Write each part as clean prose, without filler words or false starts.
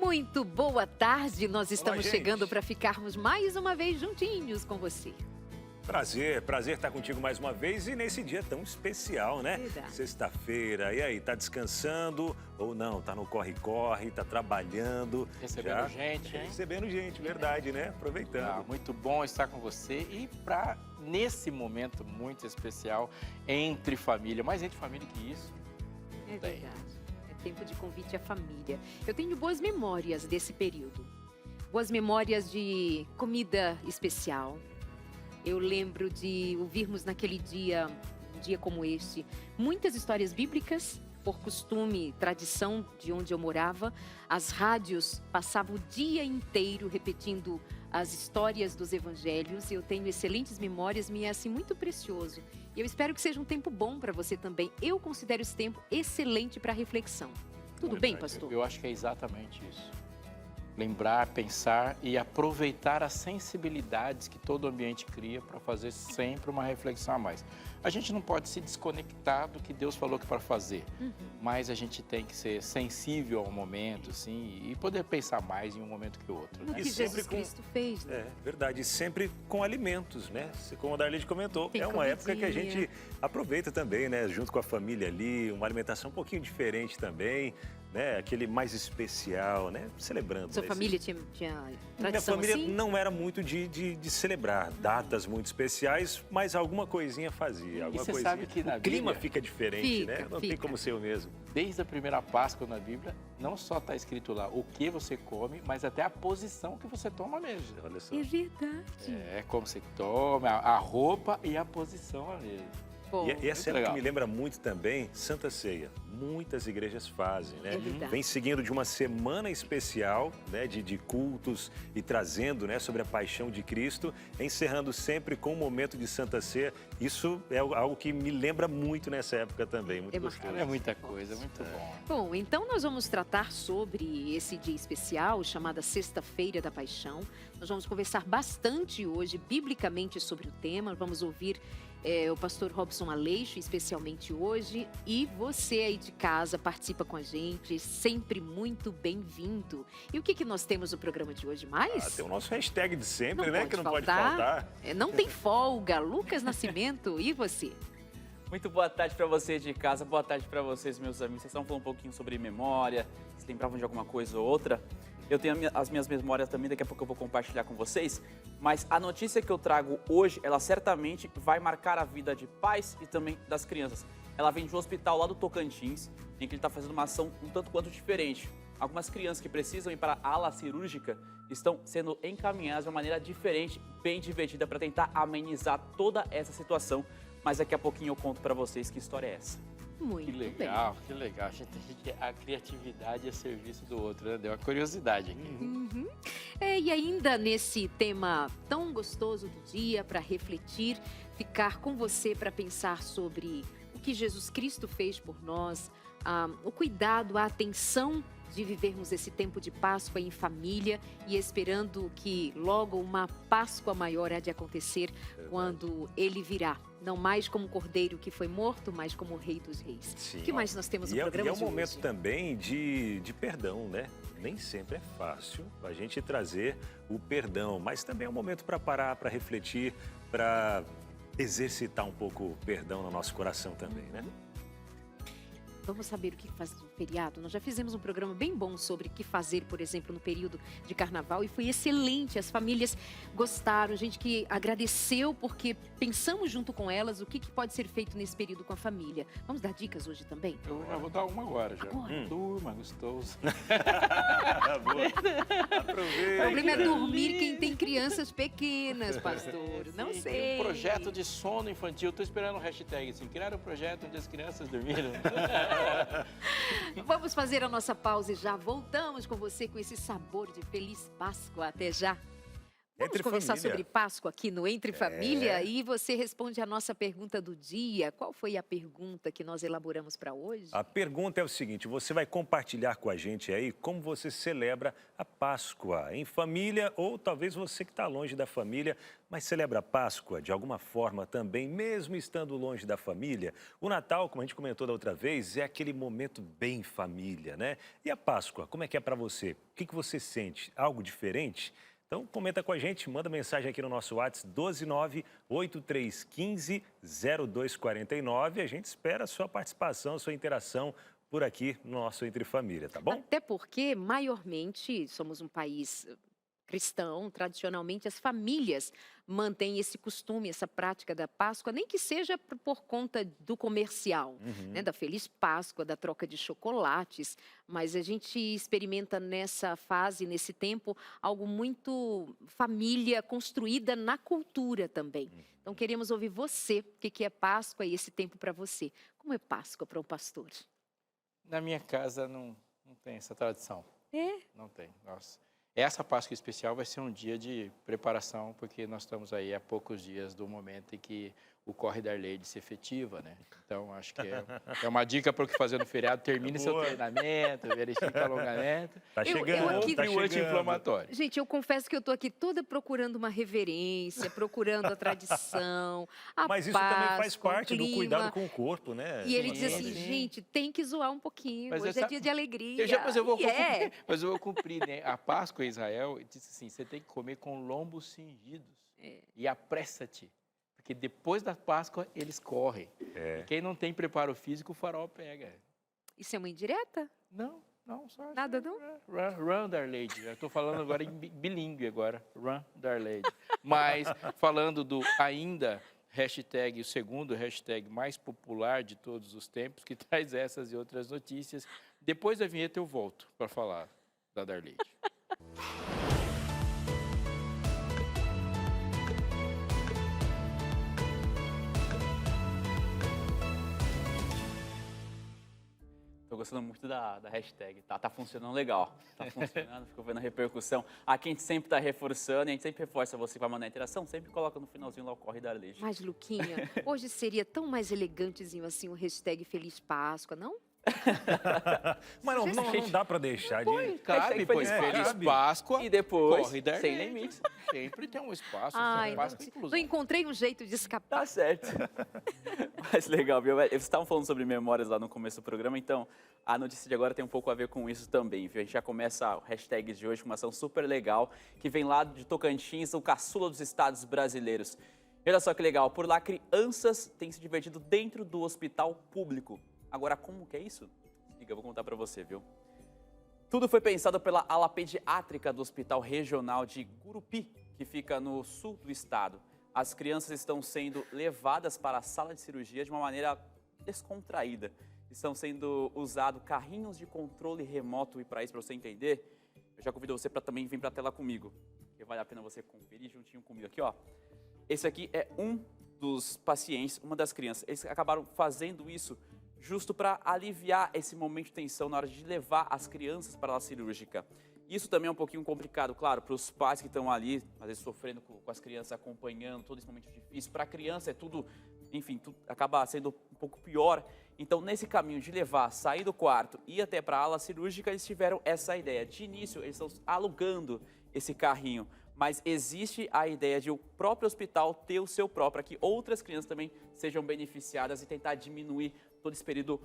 Muito boa tarde, nós estamos gente. chegando para ficarmos mais uma vez juntinhos com você. Prazer estar contigo mais uma vez e nesse dia tão especial, né? Verdade. Sexta-feira, e aí, tá descansando ou não? Tá no corre-corre, tá trabalhando. Recebendo gente, hein? Recebendo gente, verdade, né? Aproveitando. Muito bom estar com você e nesse momento muito especial, entre família, mais entre família que isso. É Não tem. verdade, é tempo de convite à família. Eu tenho boas memórias desse período. Boas memórias de comida especial. Eu lembro de ouvirmos naquele dia, um dia como este, muitas histórias bíblicas. Por costume, tradição de onde eu morava, as rádios passavam o dia inteiro repetindo as histórias dos evangelhos. Eu tenho excelentes memórias, me é assim muito precioso. E eu espero que seja um tempo bom para você também. Eu considero esse tempo excelente para reflexão. Tudo bem, pastor? Eu acho que é exatamente isso. Lembrar, pensar e aproveitar as sensibilidades que todo ambiente cria para fazer sempre uma reflexão a mais. A gente não pode se desconectar do que Deus falou que para fazer, mas a gente tem que ser sensível ao momento, sim, e poder pensar mais em um momento que o outro. No Né? que Jesus Cristo fez, né? É, verdade. E sempre com alimentos, né? Como a Darlene comentou, Tem é uma época que a comidinha. gente aproveita também, né? Junto com a família ali, uma alimentação um pouquinho diferente também, né? Aquele mais especial, né? Celebrando. Sua esse- família tinha Minha tradição família assim? não era muito de celebrar datas muito especiais, mas alguma coisinha fazia. Alguma você coisinha. sabe que na o clima Bíblia fica diferente, né? Não tem fica. como ser o mesmo. Desde a primeira Páscoa na Bíblia, não só está escrito lá o que você come, mas até a posição que você toma mesmo. Olha só. É verdade. É, como você toma, a roupa e a posição à mesa. Bom, E essa muito época legal. me lembra muito também Santa Ceia. Muitas igrejas fazem, né? É verdade. Vem seguindo de uma semana especial, né? De cultos e trazendo, né? Sobre a paixão de Cristo, encerrando sempre com um momento de Santa Ceia. Isso é algo que me lembra muito nessa época também, muito É gostoso. É muita coisa, muito bom. Bom, então nós vamos tratar sobre esse dia especial, chamada Sexta-feira da Paixão. Nós vamos conversar bastante hoje, biblicamente, sobre o tema. Vamos ouvir o pastor Robson Aleixo, especialmente hoje. E você aí de casa participa com a gente, sempre muito bem-vindo. E o que nós temos no programa de hoje mais? Tem o nosso hashtag de sempre, Não né? pode Que não pode faltar. faltar. Não tem folga. Lucas Nascimento, e você? Muito boa tarde para você de casa, boa tarde para vocês, meus amigos. Vocês estão falando um pouquinho sobre memória, se lembravam de alguma coisa ou outra. Eu tenho as minhas memórias também, daqui a pouco eu vou compartilhar com vocês. Mas a notícia que eu trago hoje, ela certamente vai marcar a vida de pais e também das crianças. Ela vem de um hospital lá do Tocantins, em que ele está fazendo uma ação um tanto quanto diferente. Algumas crianças que precisam ir para a ala cirúrgica estão sendo encaminhadas de uma maneira diferente, bem divertida, para tentar amenizar toda essa situação. Mas daqui a pouquinho eu conto para vocês que história é essa. Muito Que bem. legal, que legal. A criatividade é serviço do outro, né? Deu uma curiosidade aqui. E ainda nesse tema tão gostoso do dia, para refletir, ficar com você para pensar sobre o que Jesus Cristo fez por nós, o cuidado, a atenção de vivermos esse tempo de Páscoa em família e esperando que logo uma Páscoa maior há de acontecer quando Ele virá. Não mais como Cordeiro que foi morto, mas como o Rei dos Reis. Sim. O que mais nós temos no E programa é um de momento hoje? também de perdão, né? Nem sempre é fácil a gente trazer o perdão, mas também é um momento para parar, para refletir, para exercitar um pouco o perdão no nosso coração também, né? Vamos saber o que fazer no feriado? Nós já fizemos um programa bem bom sobre o que fazer, por exemplo, no período de carnaval e foi excelente. As famílias gostaram, gente que agradeceu porque pensamos junto com elas o que pode ser feito nesse período com a família. Vamos dar dicas hoje também? Eu já vou dar uma agora. Já. Agora? Turma, gostoso. Boa. O Aproveita. problema é dormir quem tem crianças pequenas, pastor. Não Sim, sei. tem um projeto de sono infantil. Estou esperando um hashtag assim. Criar um projeto onde as crianças dormiram. Vamos fazer a nossa pausa e já voltamos com você com esse sabor de Feliz Páscoa. Até já. Vamos Entre conversar família. sobre Páscoa aqui no Entre Família e você responde a nossa pergunta do dia. Qual foi a pergunta que nós elaboramos para hoje? A pergunta é o seguinte, você vai compartilhar com a gente aí como você celebra a Páscoa em família ou talvez você que está longe da família, mas celebra a Páscoa de alguma forma também, mesmo estando longe da família. O Natal, como a gente comentou da outra vez, é aquele momento bem família, né? E a Páscoa, como é que é para você? O que você sente? Algo diferente? Então, comenta com a gente, manda mensagem aqui no nosso WhatsApp, 129-8315-0249. A gente espera a sua participação, a sua interação por aqui no nosso Entre Família, tá bom? Até porque, maiormente, somos um país cristão, tradicionalmente as famílias mantêm esse costume, essa prática da Páscoa, nem que seja por conta do comercial, né, da Feliz Páscoa, da troca de chocolates, mas a gente experimenta nessa fase, nesse tempo, algo muito família construída na cultura também. Então queremos ouvir você, o que é Páscoa e esse tempo para você. Como é Páscoa para um pastor? Na minha casa não tem essa tradição. É? Não tem, nossa. Essa Páscoa especial vai ser um dia de preparação, porque nós estamos aí há poucos dias do momento em que o Corre da Arleide se efetiva, né? Então, acho que é uma dica para o que fazer no feriado. Termine seu treinamento, verifique o alongamento. Tá chegando, aqui- tá E o chegando. anti-inflamatório. Gente, eu confesso que eu estou aqui toda procurando uma reverência, procurando a tradição, a Mas isso também faz Páscoa, o parte do clima. cuidado com o corpo, né? E ele Sim, diz assim, sim. gente, tem que zoar um pouquinho, Mas hoje é essa- dia de alegria. Mas eu vou E é. cumprir, mas eu vou cumprir, né? A Páscoa em Israel disse assim, você tem que comer com lombos cingidos. E apressa-te, porque depois da Páscoa eles correm. E quem não tem preparo físico, o farol pega. Isso é uma indireta? Não, só... Nada, não? Run, Darleide. Eu estou falando agora em bilíngue agora. Run, Darleide. Mas, falando do ainda, hashtag, o segundo hashtag mais popular de todos os tempos, que traz essas e outras notícias. Depois da vinheta eu volto para falar da Darleide. Tô gostando muito da hashtag, tá funcionando legal, tá funcionando, ficou vendo a repercussão. Aqui a gente sempre tá reforçando, e a gente sempre reforça você que vai mandar interação, sempre coloca no finalzinho lá o Corre da Arleide. Mas, Luquinha, hoje seria tão mais elegantezinho assim o hashtag Feliz Páscoa, não? Mas não dá para deixar de... Cabe, Hashtag pois Feliz Feliz Páscoa. Páscoa. E depois, Corre da sem Arleide. limites. Sempre tem um espaço, Ai, Páscoa não inclusão. encontrei um jeito de escapar. Tá certo. Mas legal, viu? Vocês estavam falando sobre memórias lá no começo do programa, então a notícia de agora tem um pouco a ver com isso também, viu? A gente já começa o hashtag de hoje com uma ação super legal, que vem lá de Tocantins, o caçula dos estados brasileiros. E olha só que legal, por lá crianças têm se divertido dentro do hospital público. Agora, como que é isso? Liga, eu vou contar pra você, viu? Tudo foi pensado pela ala pediátrica do Hospital Regional de Gurupi, que fica no sul do estado. As crianças estão sendo levadas para a sala de cirurgia de uma maneira descontraída. Estão sendo usados carrinhos de controle remoto, e para isso, para você entender, eu já convido você para também vir para a tela comigo, porque vale a pena você conferir juntinho comigo aqui, ó. Esse aqui é um dos pacientes, uma das crianças. Eles acabaram fazendo isso justo para aliviar esse momento de tensão na hora de levar as crianças para a cirúrgica. Isso também é um pouquinho complicado, claro, para os pais que estão ali, às vezes sofrendo com as crianças, acompanhando todo esse momento difícil. Para a criança é tudo, enfim, tudo acaba sendo um pouco pior. Então, nesse caminho de levar, sair do quarto e ir até para a ala cirúrgica, eles tiveram essa ideia. De início, eles estão alugando esse carrinho, mas existe a ideia de o próprio hospital ter o seu próprio, para que outras crianças também sejam beneficiadas e tentar diminuir todo esse período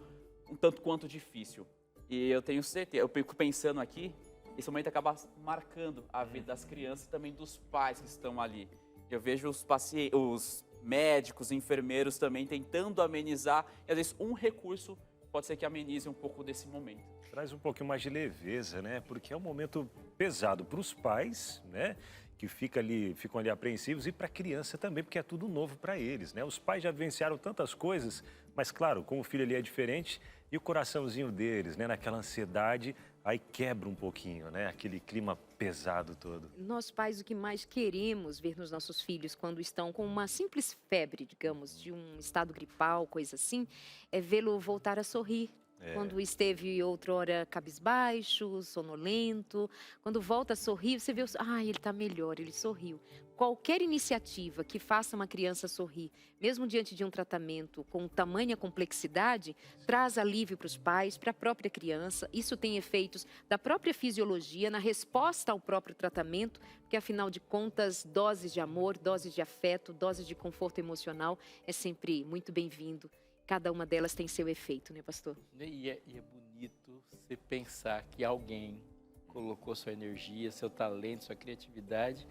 um tanto quanto difícil. E eu tenho certeza, eu fico pensando aqui, esse momento acaba marcando a vida das crianças e também dos pais que estão ali. Eu vejo os pacientes, os médicos, enfermeiros também tentando amenizar, e às vezes um recurso pode ser que amenize um pouco desse momento. Traz um pouquinho mais de leveza, né? Porque é um momento pesado para os pais, né? Que ficam ali apreensivos, e para a criança também, porque é tudo novo para eles, né? Os pais já vivenciaram tantas coisas, mas claro, com o filho ali é diferente, e o coraçãozinho deles, né? Naquela ansiedade, aí quebra um pouquinho, né? Aquele clima pesado todo. Nós pais, o que mais queremos ver nos nossos filhos quando estão com uma simples febre, digamos, de um estado gripal, coisa assim, é vê-lo voltar a sorrir, Quando esteve outrora cabisbaixo, sonolento, quando volta a sorrir, você vê, ele está melhor, ele sorriu. Qualquer iniciativa que faça uma criança sorrir, mesmo diante de um tratamento com tamanha complexidade, traz alívio para os pais, para a própria criança. Isso tem efeitos da própria fisiologia, na resposta ao próprio tratamento, porque afinal de contas, doses de amor, doses de afeto, doses de conforto emocional é sempre muito bem-vindo. Cada uma delas tem seu efeito, né, pastor? E é bonito você pensar que alguém colocou sua energia, seu talento, sua criatividade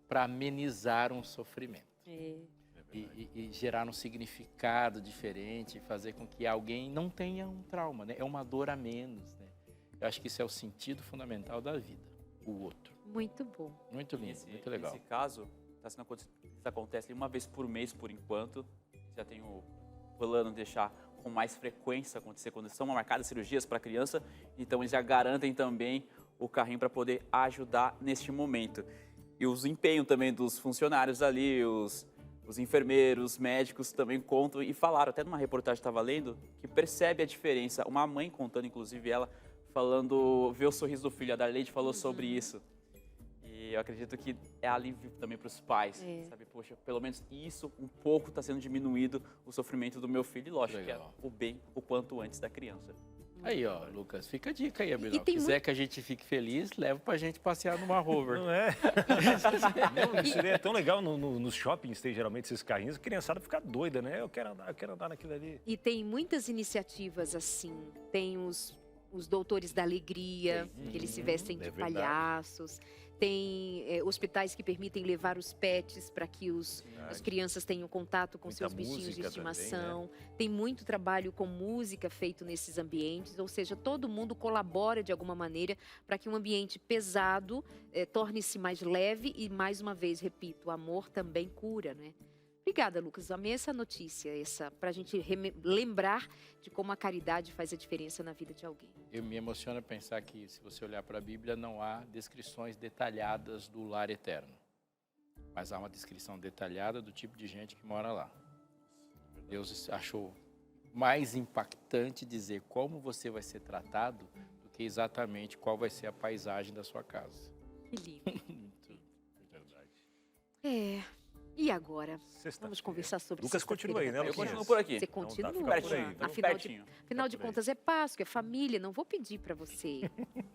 para amenizar um sofrimento. E gerar um significado diferente, fazer com que alguém não tenha um trauma, né? É uma dor a menos, né? Eu acho que isso é o sentido fundamental da vida, o outro. Muito bom. Muito lindo, muito legal. Nesse caso, isso acontece uma vez por mês, por enquanto. Já tem o plano de deixar com mais frequência acontecer quando são marcadas cirurgias para a criança. Então, eles já garantem também o carrinho para poder ajudar neste momento. E o empenho também dos funcionários ali, os enfermeiros, médicos também contam e falaram, até numa reportagem que estava lendo, que percebe a diferença. Uma mãe contando, inclusive ela, falando, vê o sorriso do filho, a Darleide falou sobre isso. E eu acredito que é alívio também para os pais, sabe? Poxa, pelo menos isso um pouco está sendo diminuído o sofrimento do meu filho. E lógico que é o bem o quanto antes da criança. Aí, ó, Lucas, fica a dica aí, Abinão. Se quiser que a gente fique feliz, leva pra gente passear numa Rover. Não é? Não, isso é tão legal nos shoppings, tem geralmente esses carrinhos, a criançada fica doida, né? Eu quero andar naquilo ali. E tem muitas iniciativas assim. Tem os doutores da alegria, que eles se vestem de palhaços. Tem hospitais que permitem levar os pets para que as crianças tenham contato com seus bichinhos de estimação. Também, né? Tem muito trabalho com música feito nesses ambientes, ou seja, todo mundo colabora de alguma maneira para que um ambiente pesado torne-se mais leve e, mais uma vez, repito, o amor também cura, né? Obrigada, Lucas. Amei essa notícia, para a gente lembrar de como a caridade faz a diferença na vida de alguém. Eu me emociona pensar que, se você olhar para a Bíblia, não há descrições detalhadas do lar eterno. Mas há uma descrição detalhada do tipo de gente que mora lá. Deus achou mais impactante dizer como você vai ser tratado do que exatamente qual vai ser a paisagem da sua casa. Que lindo. Verdade. E agora? Vamos conversar sobre Lucas continua aí, né? Eu continuo por aqui. Você continua? Então tá, fica por aí, Afinal de contas, é Páscoa, é família. Não vou pedir para você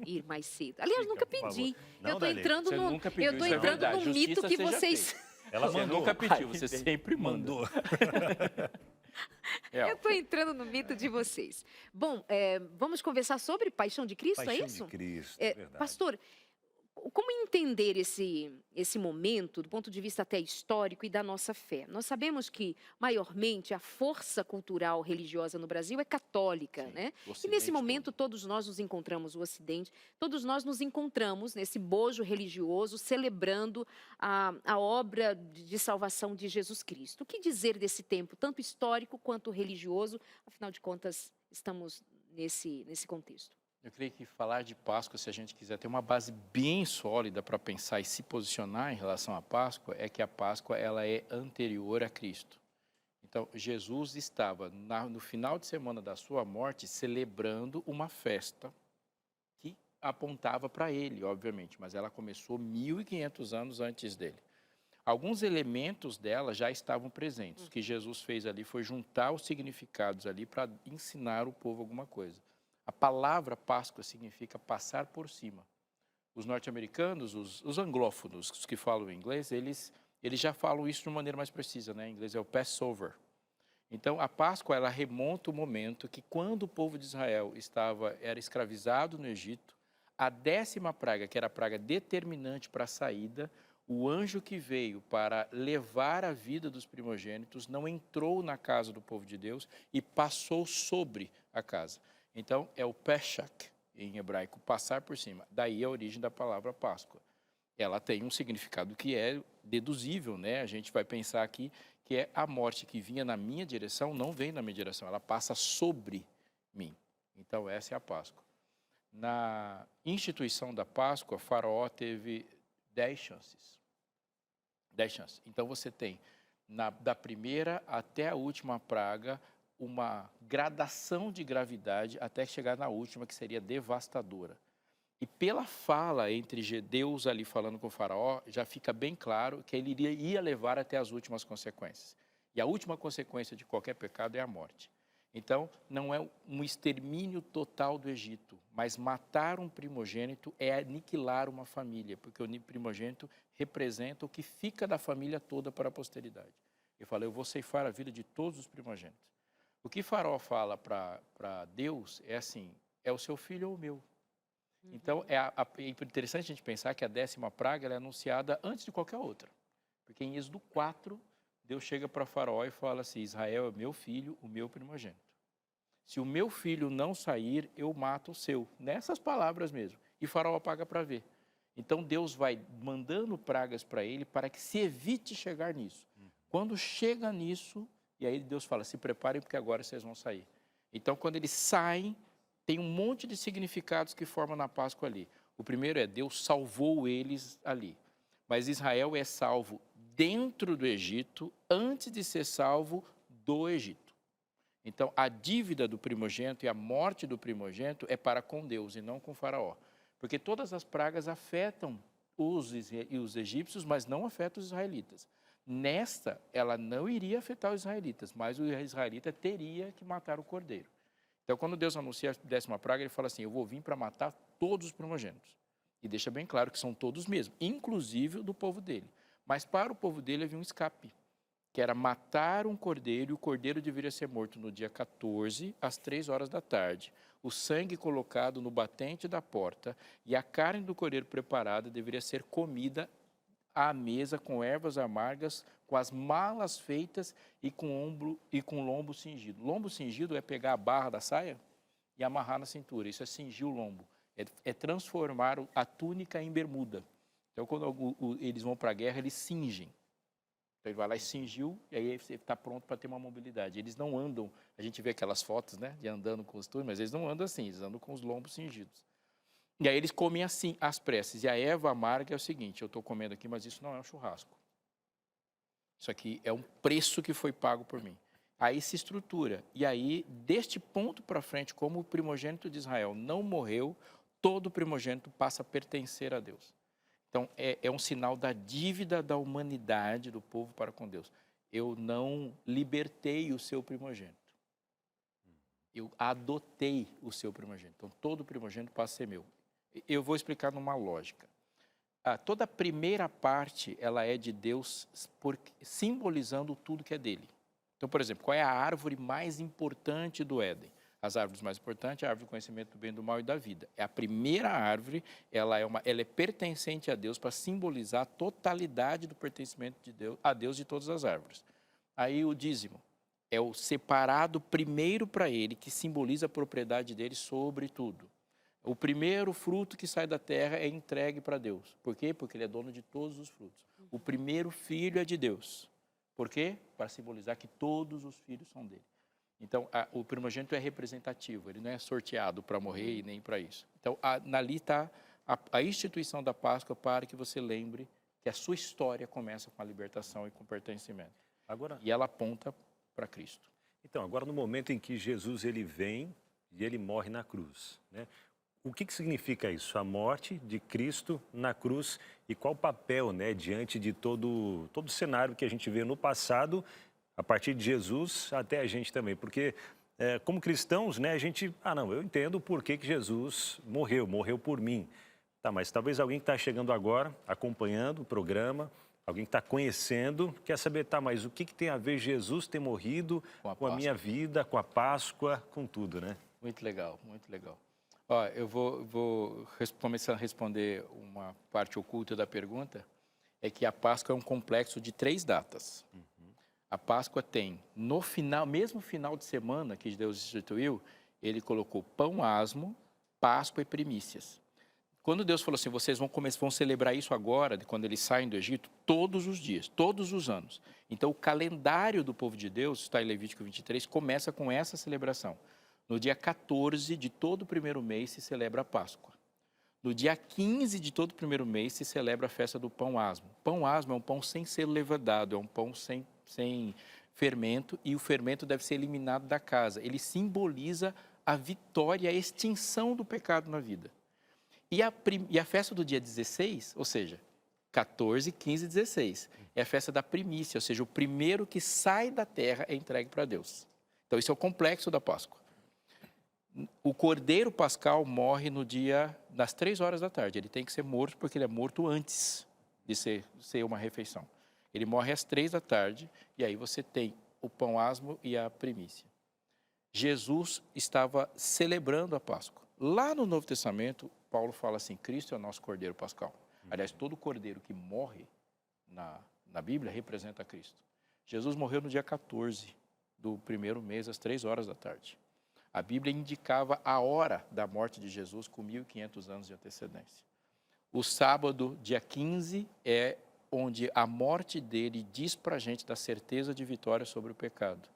ir mais cedo. Aliás, nunca pedi. Eu estou entrando num mito que vocês... Ela nunca pediu, você sempre mandou. Eu estou entrando no mito de vocês. Bom, vamos conversar sobre Paixão de Cristo, é isso? Paixão de Cristo, verdade. Pastor, como entender esse momento do ponto de vista até histórico e da nossa fé? Nós sabemos que, maiormente, a força cultural religiosa no Brasil é católica, né? E nesse momento todos nós nos encontramos, o Ocidente, todos nós nos encontramos nesse bojo religioso celebrando a obra de salvação de Jesus Cristo. O que dizer desse tempo, tanto histórico quanto religioso? Afinal de contas, estamos nesse contexto. Eu creio que falar de Páscoa, se a gente quiser ter uma base bem sólida para pensar e se posicionar em relação à Páscoa, é que a Páscoa ela é anterior a Cristo. Então, Jesus estava no final de semana da sua morte celebrando uma festa que apontava para ele, obviamente, mas ela começou 1.500 anos antes dele. Alguns elementos dela já estavam presentes. O que Jesus fez ali foi juntar os significados ali para ensinar o povo alguma coisa. A palavra Páscoa significa passar por cima. Os norte-americanos, os anglófonos, os que falam inglês, eles já falam isso de uma maneira mais precisa, né? Em inglês é o Passover. Então, a Páscoa, ela remonta o momento que, quando o povo de Israel era escravizado no Egito, a 10ª praga, que era a praga determinante para a saída, o anjo que veio para levar a vida dos primogênitos não entrou na casa do povo de Deus e passou sobre a casa. Então, é o Peshach, em hebraico, passar por cima. Daí a origem da palavra Páscoa. Ela tem um significado que é deduzível, né? A gente vai pensar aqui que é a morte que vinha na minha direção, não vem na minha direção, ela passa sobre mim. Então, essa é a Páscoa. Na instituição da Páscoa, Faraó teve 10 chances. 10 chances. Então, você tem, da primeira até a última praga, uma gradação de gravidade até chegar na última, que seria devastadora. E pela fala entre Deus ali falando com o faraó, já fica bem claro que ele ia levar até as últimas consequências. E a última consequência de qualquer pecado é a morte. Então, não é um extermínio total do Egito, mas matar um primogênito é aniquilar uma família, porque o primogênito representa o que fica da família toda para a posteridade. Ele fala, eu vou ceifar a vida de todos os primogênitos. O que Faraó fala para Deus é assim, é o seu filho ou o meu. Então, é interessante a gente pensar que a 10ª praga ela é anunciada antes de qualquer outra. Porque em Êxodo 4, Deus chega para Faraó e fala assim, Israel é meu filho, o meu primogênito. Se o meu filho não sair, eu mato o seu. Nessas palavras mesmo. E Faraó paga para ver. Então, Deus vai mandando pragas para ele para que se evite chegar nisso. Quando chega nisso, e aí Deus fala, se preparem porque agora vocês vão sair. Então, quando eles saem, tem um monte de significados que formam na Páscoa ali. O primeiro é Deus salvou eles ali. Mas Israel é salvo dentro do Egito antes de ser salvo do Egito. Então, a dívida do primogênito e a morte do primogênito é para com Deus e não com Faraó. Porque todas as pragas afetam os egípcios, mas não afetam os israelitas. Nesta, ela não iria afetar os israelitas, mas o israelita teria que matar o cordeiro. Então, quando Deus anuncia a 10ª praga, ele fala assim, eu vou vir para matar todos os primogênitos. E deixa bem claro que são todos mesmo, inclusive o do povo dele. Mas para o povo dele havia um escape, que era matar um cordeiro, e o cordeiro deveria ser morto no dia 14, às 3 horas da tarde. O sangue colocado no batente da porta e a carne do cordeiro preparada deveria ser comida à mesa com ervas amargas, com as malas feitas e com lombo cingido. Lombo cingido é pegar a barra da saia e amarrar na cintura. Isso é cingir o lombo. É transformar a túnica em bermuda. Então, quando eles vão para a guerra, eles cingem. Então, ele vai lá e cingiu, e aí você está pronto para ter uma mobilidade. Eles não andam, a gente vê aquelas fotos, né, de andando com os túnicos, mas eles não andam assim, eles andam com os lombos cingidos. E aí eles comem assim, às pressas. E a erva amarga é o seguinte, eu estou comendo aqui, mas isso não é um churrasco. Isso aqui é um preço que foi pago por mim. Aí se estrutura. E aí, deste ponto para frente, como o primogênito de Israel não morreu, todo primogênito passa a pertencer a Deus. Então, é um sinal da dívida da humanidade, do povo para com Deus. Eu não libertei o seu primogênito. Eu adotei o seu primogênito. Então, todo primogênito passa a ser meu. Eu vou explicar numa lógica. Toda a primeira parte, ela é de Deus, simbolizando tudo que é dele. Então, por exemplo, qual é a árvore mais importante do Éden? As árvores mais importantes é a árvore do conhecimento do bem e do mal e da vida. É a primeira árvore, ela é pertencente a Deus para simbolizar a totalidade do pertencimento de Deus, a Deus de todas as árvores. Aí o dízimo é o separado primeiro para ele, que simboliza a propriedade dele sobre tudo. O primeiro fruto que sai da terra é entregue para Deus. Por quê? Porque ele é dono de todos os frutos. O primeiro filho é de Deus. Por quê? Para simbolizar que todos os filhos são dele. Então, o primogênito é representativo, ele não é sorteado para morrer e nem para isso. Então, ali está a instituição da Páscoa para que você lembre que a sua história começa com a libertação e com o pertencimento. E ela aponta para Cristo. Então, agora no momento em que Jesus ele vem e ele morre na cruz, né? O que significa isso? A morte de Cristo na cruz e qual o papel, né, diante de todo o cenário que a gente vê no passado, a partir de Jesus até a gente também. Porque, como cristãos, né, a gente... eu entendo por que Jesus morreu por mim. Tá, mas talvez alguém que está chegando agora, acompanhando o programa, alguém que está conhecendo, quer saber, mas o que tem a ver Jesus ter morrido com a minha vida, com a Páscoa, com tudo, né? Muito legal, muito legal. Ó, eu vou começar a responder uma parte oculta da pergunta, é que a Páscoa é um complexo de 3 datas. A Páscoa tem, no final, mesmo final de semana que Deus instituiu, ele colocou pão asmo, Páscoa e primícias. Quando Deus falou assim, vocês vão celebrar isso agora, quando eles saem do Egito, todos os dias, todos os anos. Então, o calendário do povo de Deus, está em Levítico 23, começa com essa celebração. No dia 14 de todo o primeiro mês se celebra a Páscoa. No dia 15 de todo o primeiro mês se celebra a festa do pão asmo. Pão asmo é um pão sem ser levedado, é um pão sem fermento e o fermento deve ser eliminado da casa. Ele simboliza a vitória, a extinção do pecado na vida. E a festa do dia 16, ou seja, 14, 15 e 16, é a festa da primícia, ou seja, o primeiro que sai da terra é entregue para Deus. Então, isso é o complexo da Páscoa. O cordeiro pascal morre no dia das 3 horas da tarde. Ele tem que ser morto porque ele é morto antes de ser uma refeição. Ele morre às 3 da tarde e aí você tem o pão asmo e a primícia. Jesus estava celebrando a Páscoa. Lá no Novo Testamento, Paulo fala assim, Cristo é o nosso cordeiro pascal. Aliás, todo cordeiro que morre na Bíblia representa Cristo. Jesus morreu no dia 14 do primeiro mês, às 3 horas da tarde. A Bíblia indicava a hora da morte de Jesus com 1.500 anos de antecedência. O sábado, dia 15, é onde a morte dele diz para a gente da certeza de vitória sobre o pecado.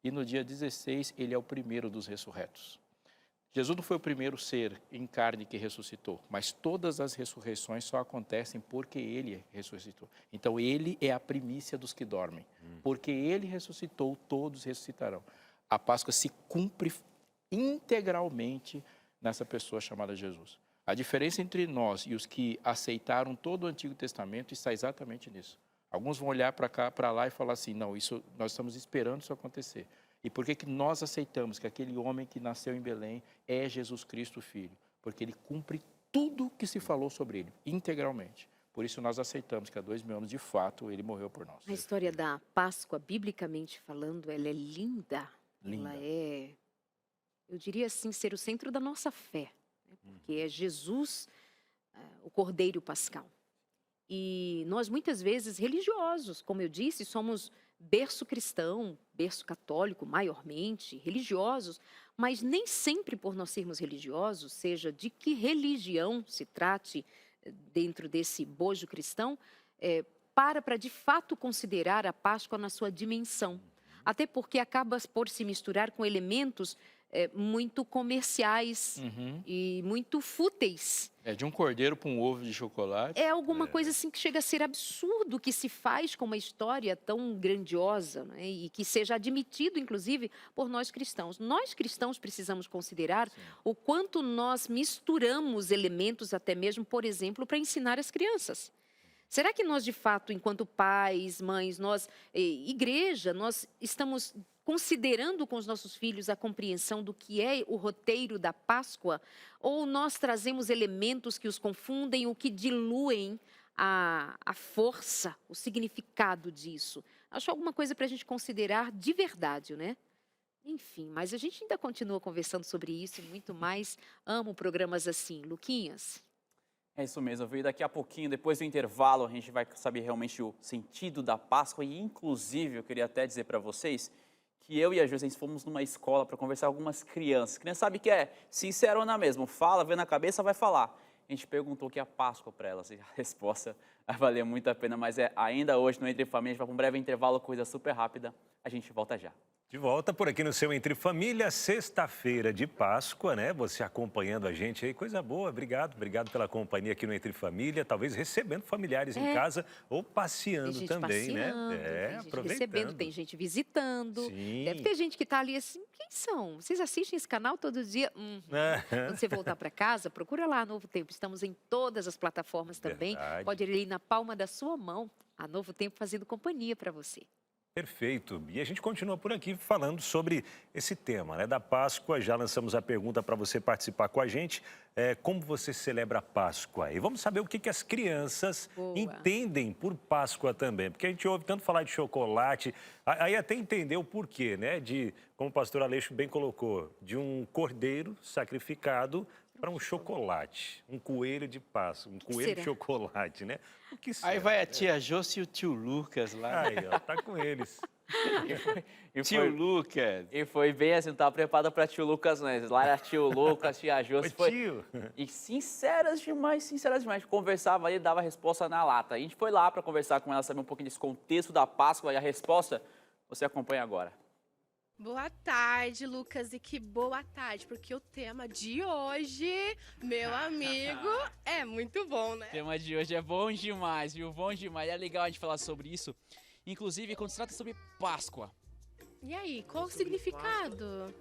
E no dia 16, ele é o primeiro dos ressurretos. Jesus não foi o primeiro ser em carne que ressuscitou, mas todas as ressurreições só acontecem porque ele ressuscitou. Então, ele é a primícia dos que dormem. Porque ele ressuscitou, todos ressuscitarão. A Páscoa se cumpre integralmente nessa pessoa chamada Jesus. A diferença entre nós e os que aceitaram todo o Antigo Testamento está exatamente nisso. Alguns vão olhar para cá, para lá e falar assim, não, isso, nós estamos esperando isso acontecer. E por que nós aceitamos que aquele homem que nasceu em Belém é Jesus Cristo, Filho? Porque ele cumpre tudo que se falou sobre ele, integralmente. Por isso nós aceitamos que há 2000 anos, de fato, ele morreu por nós. A história da Páscoa, biblicamente falando, ela é linda. Linda. Ela é, eu diria assim, ser o centro da nossa fé. Né? Porque é Jesus, o Cordeiro Pascal. E nós, muitas vezes, religiosos, como eu disse, somos berço cristão, berço católico, maiormente, religiosos, mas nem sempre por nós sermos religiosos, seja de que religião se trate dentro desse bojo cristão, para de fato considerar a Páscoa na sua dimensão. Até porque acaba por se misturar com elementos muito comerciais e muito fúteis. É de um cordeiro para um ovo de chocolate. É alguma coisa assim que chega a ser absurdo que se faz com uma história tão grandiosa, né? E que seja admitido, inclusive, por nós cristãos. Nós cristãos precisamos considerar o quanto nós misturamos elementos até mesmo, por exemplo, para ensinar as crianças. Será que nós, de fato, enquanto pais, mães, nós, igreja, nós estamos considerando com os nossos filhos a compreensão do que é o roteiro da Páscoa? Ou nós trazemos elementos que os confundem ou que diluem a força, o significado disso? Acho alguma coisa para a gente considerar de verdade, né? Enfim, mas a gente ainda continua conversando sobre isso e muito mais. Amo programas assim. Luquinhas? É isso mesmo, eu vi daqui a pouquinho, depois do intervalo, a gente vai saber realmente o sentido da Páscoa e, inclusive, eu queria até dizer para vocês que eu e a José fomos numa escola para conversar com algumas crianças. Criança sabe que é sincerona mesmo, fala, vê na cabeça, vai falar. A gente perguntou o que é a Páscoa para elas e a resposta vai valer muito a pena, mas ainda hoje no Entre Família, a gente vai para um breve intervalo, coisa super rápida, a gente volta já. De volta por aqui no seu Entre Família, sexta-feira de Páscoa, né? Você acompanhando a gente aí, coisa boa. Obrigado pela companhia aqui no Entre Família, talvez recebendo familiares em casa ou passeando também, né? Tem gente aproveitando. recebendo, tem gente visitando. Sim. Deve ter gente que está ali assim, quem são? Vocês assistem esse canal todo dia? Quando você voltar para casa, procura lá a Novo Tempo. Estamos em todas as plataformas também. Verdade. Pode ir ali na palma da sua mão, a Novo Tempo fazendo companhia para você. Perfeito. E a gente continua por aqui falando sobre esse tema, né, da Páscoa. Já lançamos a pergunta para você participar com a gente. Como você celebra a Páscoa? E vamos saber o que as crianças entendem por Páscoa também. Porque a gente ouve tanto falar de chocolate, aí até entender o porquê, né? Como o pastor Aleixo bem colocou, de um cordeiro sacrificado para um chocolate, um coelho de Páscoa, um coelho de chocolate, né? O que será? Aí vai a tia Josi e o tio Lucas lá. Aí, ó, tá com eles. Tio Lucas. E foi bem assim, não estava preparado para tio Lucas, né? Lá era tio Lucas, tia Josi. Tio. E sinceras demais. Conversava ali, dava a resposta na lata. A gente foi lá para conversar com ela, saber um pouquinho desse contexto da Páscoa e a resposta você acompanha agora. Boa tarde, Lucas, e que boa tarde, porque o tema de hoje, meu amigo, é muito bom, né? O tema de hoje é bom demais, viu? Bom demais. É legal a gente falar sobre isso. Inclusive, quando se trata sobre Páscoa, E aí, qual o significado?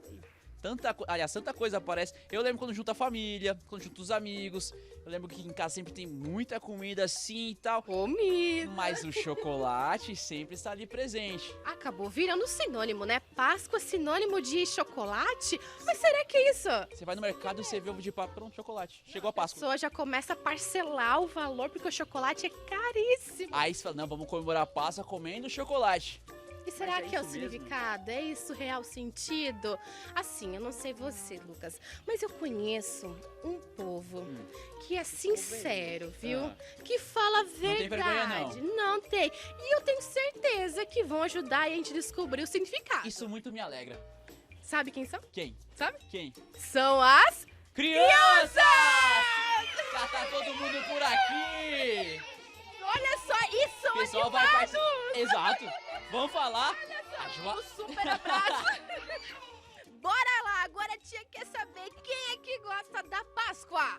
Aliás, tanta coisa aparece. Eu lembro quando junta a família, quando junta os amigos. Eu lembro que em casa sempre tem muita comida assim e tal. Comida. Mas o chocolate sempre está ali presente. Acabou virando sinônimo, né? Páscoa sinônimo de chocolate? Mas será que é isso? Você vai no mercado e você vê ovo de Páscoa, pronto, chocolate. Chegou a A Páscoa. pessoa já começa a parcelar o valor, porque o chocolate é caríssimo. Aí você fala, não, vamos comemorar a Páscoa comendo chocolate. E será Mas é que é o isso mesmo? significado? É isso o real sentido? Assim, eu não sei você, Lucas, mas eu conheço um povo que é sincero, viu? Ah. Que fala a tem vergonha, verdade. Não tem. E eu tenho certeza que vão ajudar a gente a descobrir o significado. Isso muito me alegra. Sabe quem são? Quem? Sabe? Quem? São as Crianças! Já tá todo mundo por aqui! Olha só, isso O pessoal vai participar. Exato. Vamos falar. A Um super abraço. Bora lá, agora a tia quer saber quem é que gosta da Páscoa.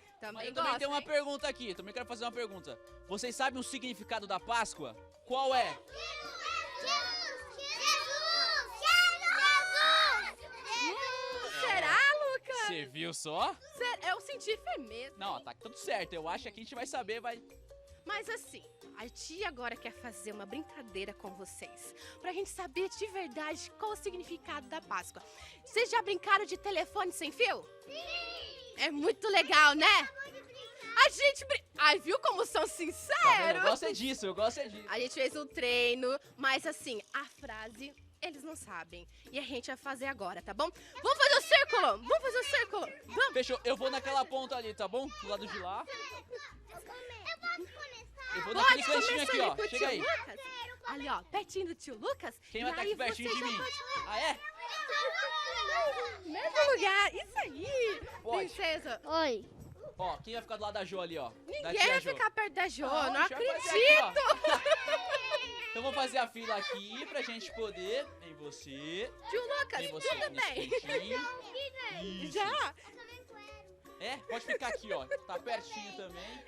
Mas Também eu também gosta, tenho uma hein? pergunta aqui. Eu também quero fazer uma pergunta. Vocês sabem o significado da Páscoa? Qual é? Será, Lucas? Você viu só? Eu senti firmeza. Não, tá tudo certo. Eu acho que aqui a gente vai saber, vai. Mas assim, a tia agora quer fazer uma brincadeira com vocês. Pra gente saber de verdade qual o significado da Páscoa. Vocês já brincaram de telefone sem fio? Sim! É muito legal, né? A gente Ai, viu como são Tá vendo? sinceros? Eu gosto é disso, eu gosto é disso. A gente fez um treino, mas assim, a frase eles não sabem. E a gente vai fazer agora, tá bom? Vamos fazer o círculo! Vamos fazer o círculo! Vamos! Fechou, eu vou naquela ponta ali, tá bom? Do lado de lá. Eu vou naquele cantinho aqui, ó. com o Chega tio aí. Lucas. Ali, ó, pertinho do tio Lucas. Quem vai E estar aí aqui pertinho você de já mim? pode- Ah, é? Mesmo lugar, isso aí! Pode. Princesa, Oi. Ó, quem vai ficar do lado da Jo ali, ó? Da ninguém tia vai Jo. ficar perto da Jo, Não, não a gente vai fazer acredito! aqui, ó. Então vamos fazer a fila aqui pra gente poder. Em você. Tio Lucas, Em você. tudo nesse bem? cantinho. Isso. Já? É, pode ficar aqui, ó. Tá pertinho também.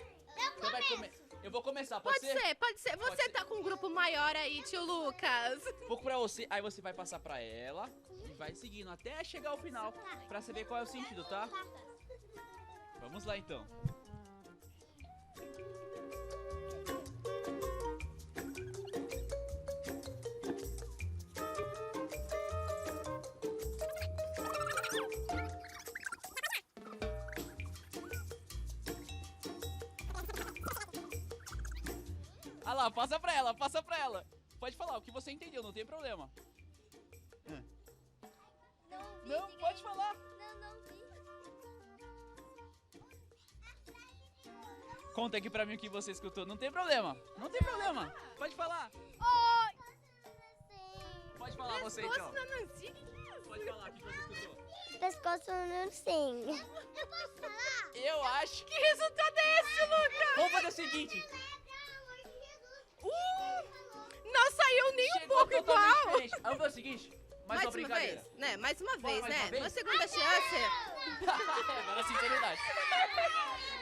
Você vai comer. Eu vou começar, pode Pode ser, pode ser. Pode Você ser. tá com um grupo maior aí, tio Lucas. Um pouco pra você, aí você vai passar pra ela e vai seguindo até chegar ao final pra saber qual é o sentido, tá? Vamos lá então. Ah lá, passa pra ela, passa pra ela. Pode falar o que você entendeu, não tem problema. Não, pode falar. Conta aqui pra mim o que você escutou, não tem problema. Não tem problema, pode falar. Pode falar você então. Pescoço da Nancy. Pode falar o que você escutou. Pescoço não sim. Eu acho que... Que resultado é esse, Lucas? Vamos fazer o seguinte. Não saiu nem um Chegou pouco totalmente igual. diferente. Vamos fazer o seguinte. Mais uma brincadeira. vez, né? Mais uma Bora vez, mais né? uma vez? Uma segunda chance. Agora sinceridade.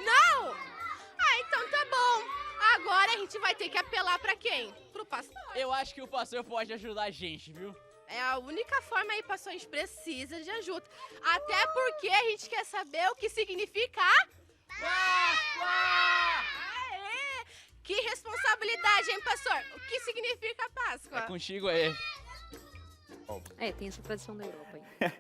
Não! Ah, então tá bom. Agora a gente vai ter que apelar pra quem? Pro pastor. Eu acho que o pastor pode ajudar a gente, viu? É a única forma aí, pastor, a gente precisa de ajuda. Até porque a gente quer saber o que significa Aê! Que responsabilidade, hein, pastor? O que significa Páscoa? É contigo aí. É, tem essa tradição da Europa aí.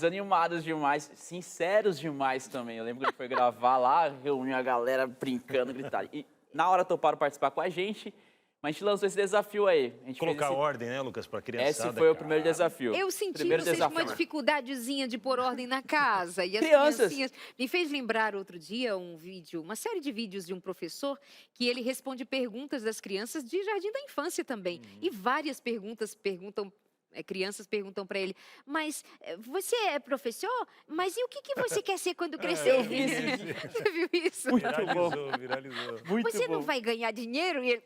Animados demais, sinceros demais também. Eu lembro que a gente foi gravar lá, reuniu a galera brincando, gritando. E na hora toparam participar com a gente, mas a gente lançou esse desafio aí. A gente Colocar fez esse... ordem, né, Lucas, pra criançada. Esse foi o primeiro desafio. Eu senti Primeiro vocês com uma desafio. dificuldadezinha de pôr ordem na casa. E as Crianças. criancinhas... Me fez lembrar outro dia um vídeo, uma série de vídeos de um professor que ele responde perguntas das crianças de jardim da infância também. E várias crianças perguntam para ele, mas você é professor? Mas e o que você quer ser quando crescer? eu vi isso. Você viu isso? Viralizou. Muito Você não bom. vai ganhar dinheiro? E ele,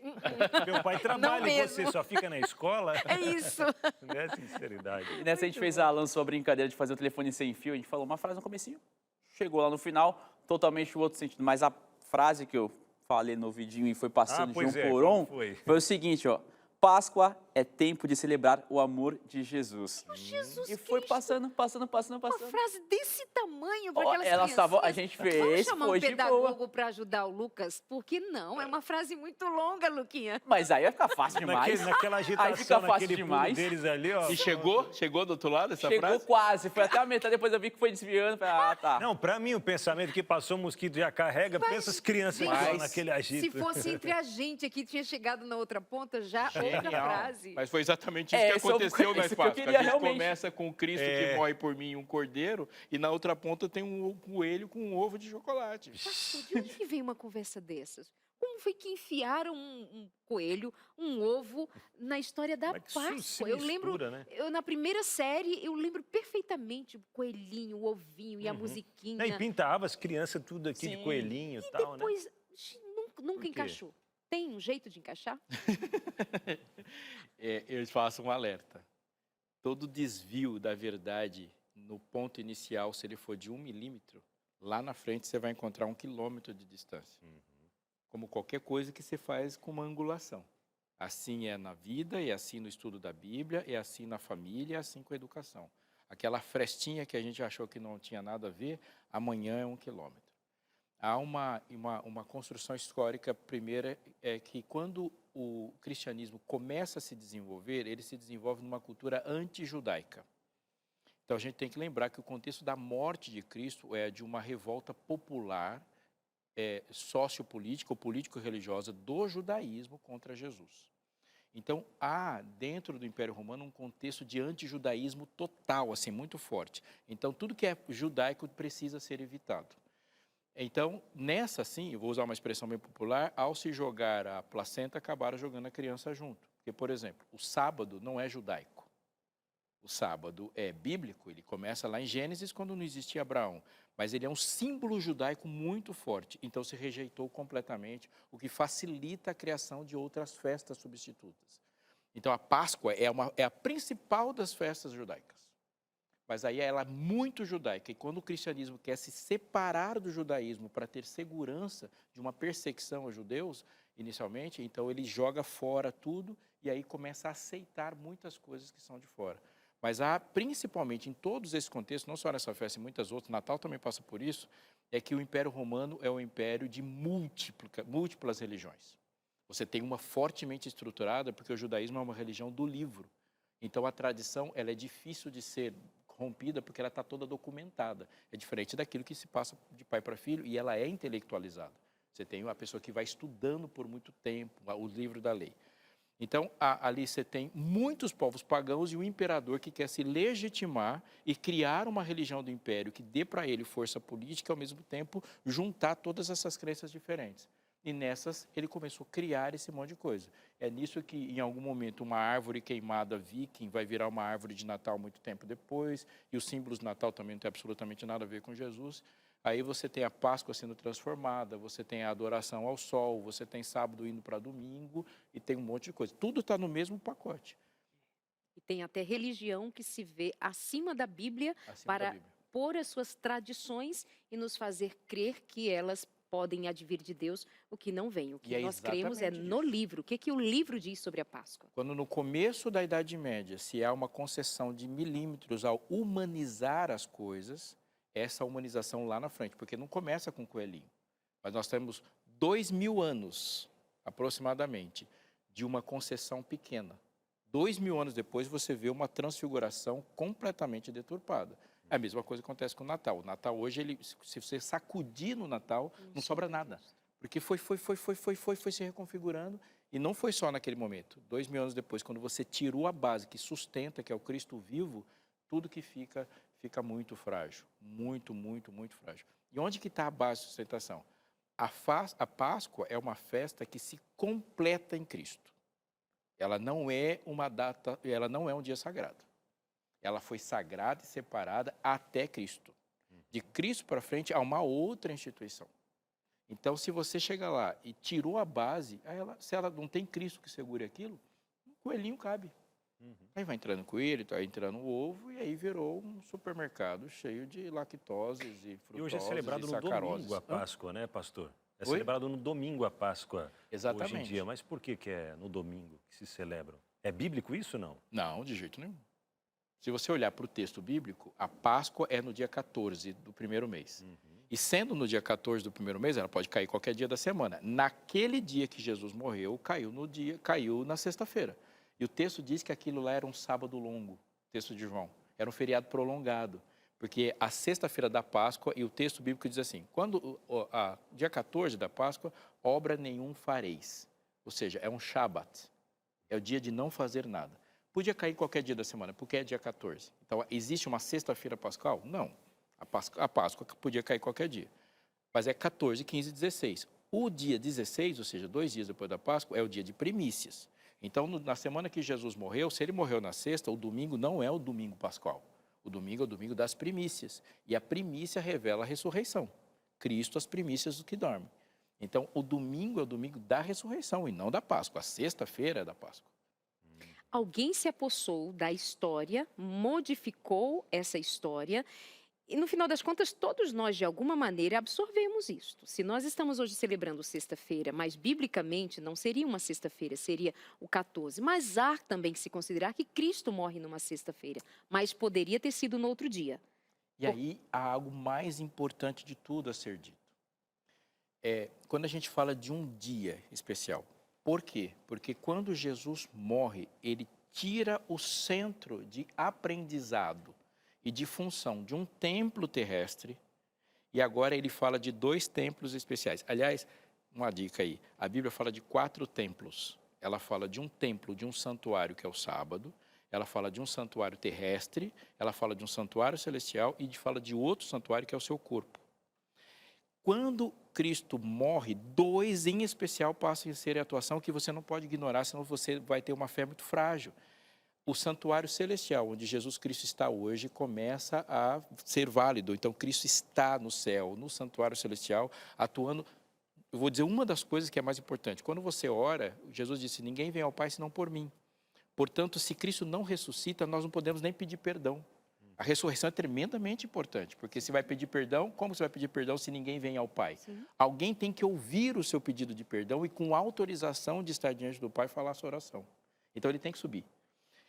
Meu pai trabalha e mesmo. você só fica na escola? É isso. Não é sinceridade. E nessa a gente lançou a brincadeira de fazer o telefone sem fio, a gente falou uma frase no comecinho, chegou lá no final, totalmente o outro sentido, mas a frase que eu falei no vidinho e foi passando de um pois é, por um, como foi? foi o seguinte, ó. Páscoa é tempo de celebrar o amor de Jesus. Jesus E foi Cristo, passando. uma frase desse tamanho para Ó, aquelas elas estavam, a criancinhas. gente Vamos fez, chamar um foi de boa. pedagogo para ajudar o Lucas? Porque não, é uma frase muito longa, Luquinha. Mas aí vai ficar fácil demais. Naquela Aí fica agitação, fácil naquele pulo demais. deles ali, ó. E chegou do outro lado essa Chegou frase? quase, foi até a metade, depois eu vi que foi desviando. Falei, ah, tá. Não, pra mim, o pensamento que passou o mosquito já carrega, pensa as crianças aqui, ó, Mas, naquele agito. Se fosse entre a gente aqui, tinha chegado na outra ponta já outra Genial. frase. Mas foi exatamente isso É, que esse é o- aconteceu na esse que eu Páscoa. queria A gente realmente. começa com Cristo que morre por mim, um cordeiro, e na outra ponta tem um coelho com um ovo de chocolate. Pastor, de onde que vem uma conversa dessas? Como foi que enfiaram um coelho, um ovo na história da Como é que isso Páscoa? se Eu lembro, mistura, né? na primeira série, eu lembro perfeitamente o coelhinho, o ovinho e a musiquinha. E pintava as crianças tudo aqui de Sim. coelhinho e E tal, né? depois, nunca quê? encaixou. Tem um jeito de encaixar? Eu faço um alerta. Todo desvio da verdade no ponto inicial, se ele for de 1 milímetro, lá na frente você vai encontrar 1 quilômetro de distância. Como qualquer coisa que se faz com uma angulação. Assim é na vida, é assim no estudo da Bíblia, é assim na família, é assim com a educação. Aquela frestinha que a gente achou que não tinha nada a ver, amanhã é 1 quilômetro. Há uma construção histórica, primeira, é que quando o cristianismo começa a se desenvolver, ele se desenvolve numa cultura anti-judaica. Então a gente tem que lembrar que o contexto da morte de Cristo é de uma revolta popular, sociopolítica ou político-religiosa do judaísmo contra Jesus. Então há dentro do Império Romano um contexto de anti-judaísmo total, assim, muito forte. Então tudo que é judaico precisa ser evitado. Então, nessa, sim, eu vou usar uma expressão bem popular, ao se jogar a placenta, acabaram jogando a criança junto. Porque, por exemplo, o sábado não é judaico. O sábado é bíblico, ele começa lá em Gênesis, quando não existia Abraão. Mas ele é um símbolo judaico muito forte. Então, se rejeitou completamente, o que facilita a criação de outras festas substitutas. Então, a Páscoa é a principal das festas judaicas. Mas aí ela é muito judaica. E quando o cristianismo quer se separar do judaísmo para ter segurança de uma perseguição aos judeus, inicialmente, então ele joga fora tudo e aí começa a aceitar muitas coisas que são de fora. Mas há, principalmente em todos esses contextos, não só nessa festa e muitas outras, Natal também passa por isso, é que o Império Romano é um império de múltiplas religiões. Você tem uma fortemente estruturada, porque o judaísmo é uma religião do livro. Então a tradição ela é difícil de ser rompida porque ela está toda documentada. É diferente daquilo que se passa de pai para filho e ela é intelectualizada. Você tem uma pessoa que vai estudando por muito tempo o livro da lei. Então, ali você tem muitos povos pagãos e um imperador que quer se legitimar e criar uma religião do império que dê para ele força política e, ao mesmo tempo, juntar todas essas crenças diferentes. E nessas, ele começou a criar esse monte de coisa. É nisso que, em algum momento, uma árvore queimada viking vai virar uma árvore de Natal muito tempo depois, e os símbolos de Natal também não tem absolutamente nada a ver com Jesus. Aí você tem a Páscoa sendo transformada, você tem a adoração ao sol, você tem sábado indo para domingo, e tem um monte de coisa. Tudo está no mesmo pacote. E tem até religião que se vê acima da Bíblia para pôr as suas tradições e nos fazer crer que elas podem advir de Deus o que não vem. O que nós cremos é no livro. O que o livro diz sobre a Páscoa? Quando no começo da Idade Média se há uma concessão de milímetros ao humanizar as coisas, essa humanização lá na frente, porque não começa com coelhinho. Mas nós temos 2000 anos, aproximadamente, de uma concessão pequena. 2000 anos depois você vê uma transfiguração completamente deturpada. É a mesma coisa que acontece com o Natal. O Natal hoje, se você sacudir no Natal, não sobra nada. Porque foi se reconfigurando. E não foi só naquele momento. 2000 anos depois, quando você tirou a base que sustenta, que é o Cristo vivo, tudo que fica muito frágil. Muito, muito, muito frágil. E onde que está a base de sustentação? A Páscoa é uma festa que se completa em Cristo. Ela não é uma data, ela não é um dia sagrado. Ela foi sagrada e separada até Cristo. De Cristo para frente, há uma outra instituição. Então, se você chega lá e tirou a base, se ela não tem Cristo que segure aquilo, um coelhinho cabe. Aí vai entrando coelho, vai entrando o ovo, e aí virou um supermercado cheio de lactoses e frutoses e hoje é celebrado e no sacaroses. domingo a Páscoa, né, pastor? É celebrado no domingo a Páscoa Exatamente. hoje em dia. Mas por que é no domingo que se celebram? É bíblico isso ou não? Não, de jeito nenhum. Se você olhar para o texto bíblico, a Páscoa é no dia 14 do primeiro mês. E sendo no dia 14 do primeiro mês, ela pode cair qualquer dia da semana. Naquele dia que Jesus morreu, caiu na sexta-feira. E o texto diz que aquilo lá era um sábado longo, texto de João. Era um feriado prolongado. Porque a sexta-feira da Páscoa, e o texto bíblico diz assim, dia 14 da Páscoa, obra nenhum fareis. Ou seja, é um Shabat. É o dia de não fazer nada. Podia cair qualquer dia da semana, porque é dia 14. Então, existe uma sexta-feira pascal? Não. A Páscoa podia cair qualquer dia. Mas é 14, 15 e 16. O dia 16, ou seja, 2 dias depois da Páscoa, é o dia de primícias. Então, na semana que Jesus morreu, se ele morreu na sexta, o domingo não é o domingo pascal. O domingo é o domingo das primícias. E a primícia revela a ressurreição. Cristo, as primícias do que dorme. Então, o domingo é o domingo da ressurreição e não da Páscoa. A sexta-feira é da Páscoa. Alguém se apossou da história, modificou essa história e, no final das contas, todos nós, de alguma maneira, absorvemos isto. Se nós estamos hoje celebrando sexta-feira, mas biblicamente não seria uma sexta-feira, seria o 14. Mas há também que se considerar que Cristo morre numa sexta-feira, mas poderia ter sido no outro dia. E aí há algo mais importante de tudo a ser dito. Quando a gente fala de um dia especial. Por quê? Porque quando Jesus morre, ele tira o centro de aprendizado e de função de um templo terrestre e agora ele fala de 2 templos especiais. Aliás, uma dica aí, a Bíblia fala de 4 templos. Ela fala de um templo, de um santuário que é o sábado, ela fala de um santuário terrestre, ela fala de um santuário celestial e fala de outro santuário que é o seu corpo. Quando Cristo morre, 2 em especial passam a ser a atuação que você não pode ignorar, senão você vai ter uma fé muito frágil. O santuário celestial, onde Jesus Cristo está hoje, começa a ser válido. Então, Cristo está no céu, no santuário celestial, atuando. Eu vou dizer uma das coisas que é mais importante. Quando você ora, Jesus disse, ninguém vem ao Pai senão por mim. Portanto, se Cristo não ressuscita, nós não podemos nem pedir perdão. A ressurreição é tremendamente importante, porque se vai pedir perdão, como você vai pedir perdão se ninguém vem ao Pai? Sim. Alguém tem que ouvir o seu pedido de perdão e com autorização de estar diante do Pai falar a sua oração. Então ele tem que subir.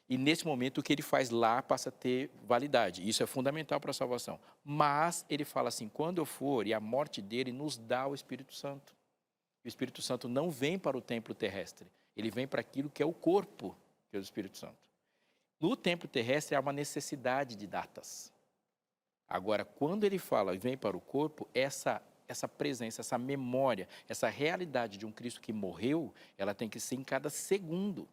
E nesse momento o que ele faz lá passa a ter validade. Isso é fundamental para a salvação. Mas ele fala assim, quando eu for, e a morte dele nos dá o Espírito Santo. O Espírito Santo não vem para o templo terrestre, ele vem para aquilo que é o corpo, que é o Espírito Santo. No templo terrestre há uma necessidade de datas. Agora, quando ele fala e vem para o corpo, essa presença, essa memória, essa realidade de um Cristo que morreu, ela tem que ser em cada segundo.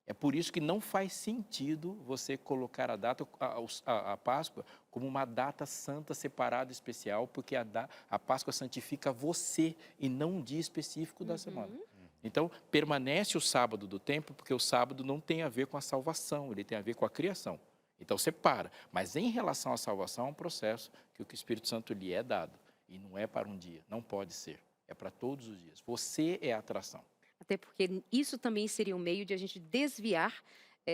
É por isso que não faz sentido você colocar a data, a Páscoa, como uma data santa, separada, especial, porque a Páscoa santifica você e não um dia específico da semana. Então, permanece o sábado do templo, porque o sábado não tem a ver com a salvação, ele tem a ver com a criação. Então, separa. Mas em relação à salvação, é um processo que o Espírito Santo lhe é dado. E não é para um dia, não pode ser. É para todos os dias. Você é a atração. Até porque isso também seria um meio de a gente desviar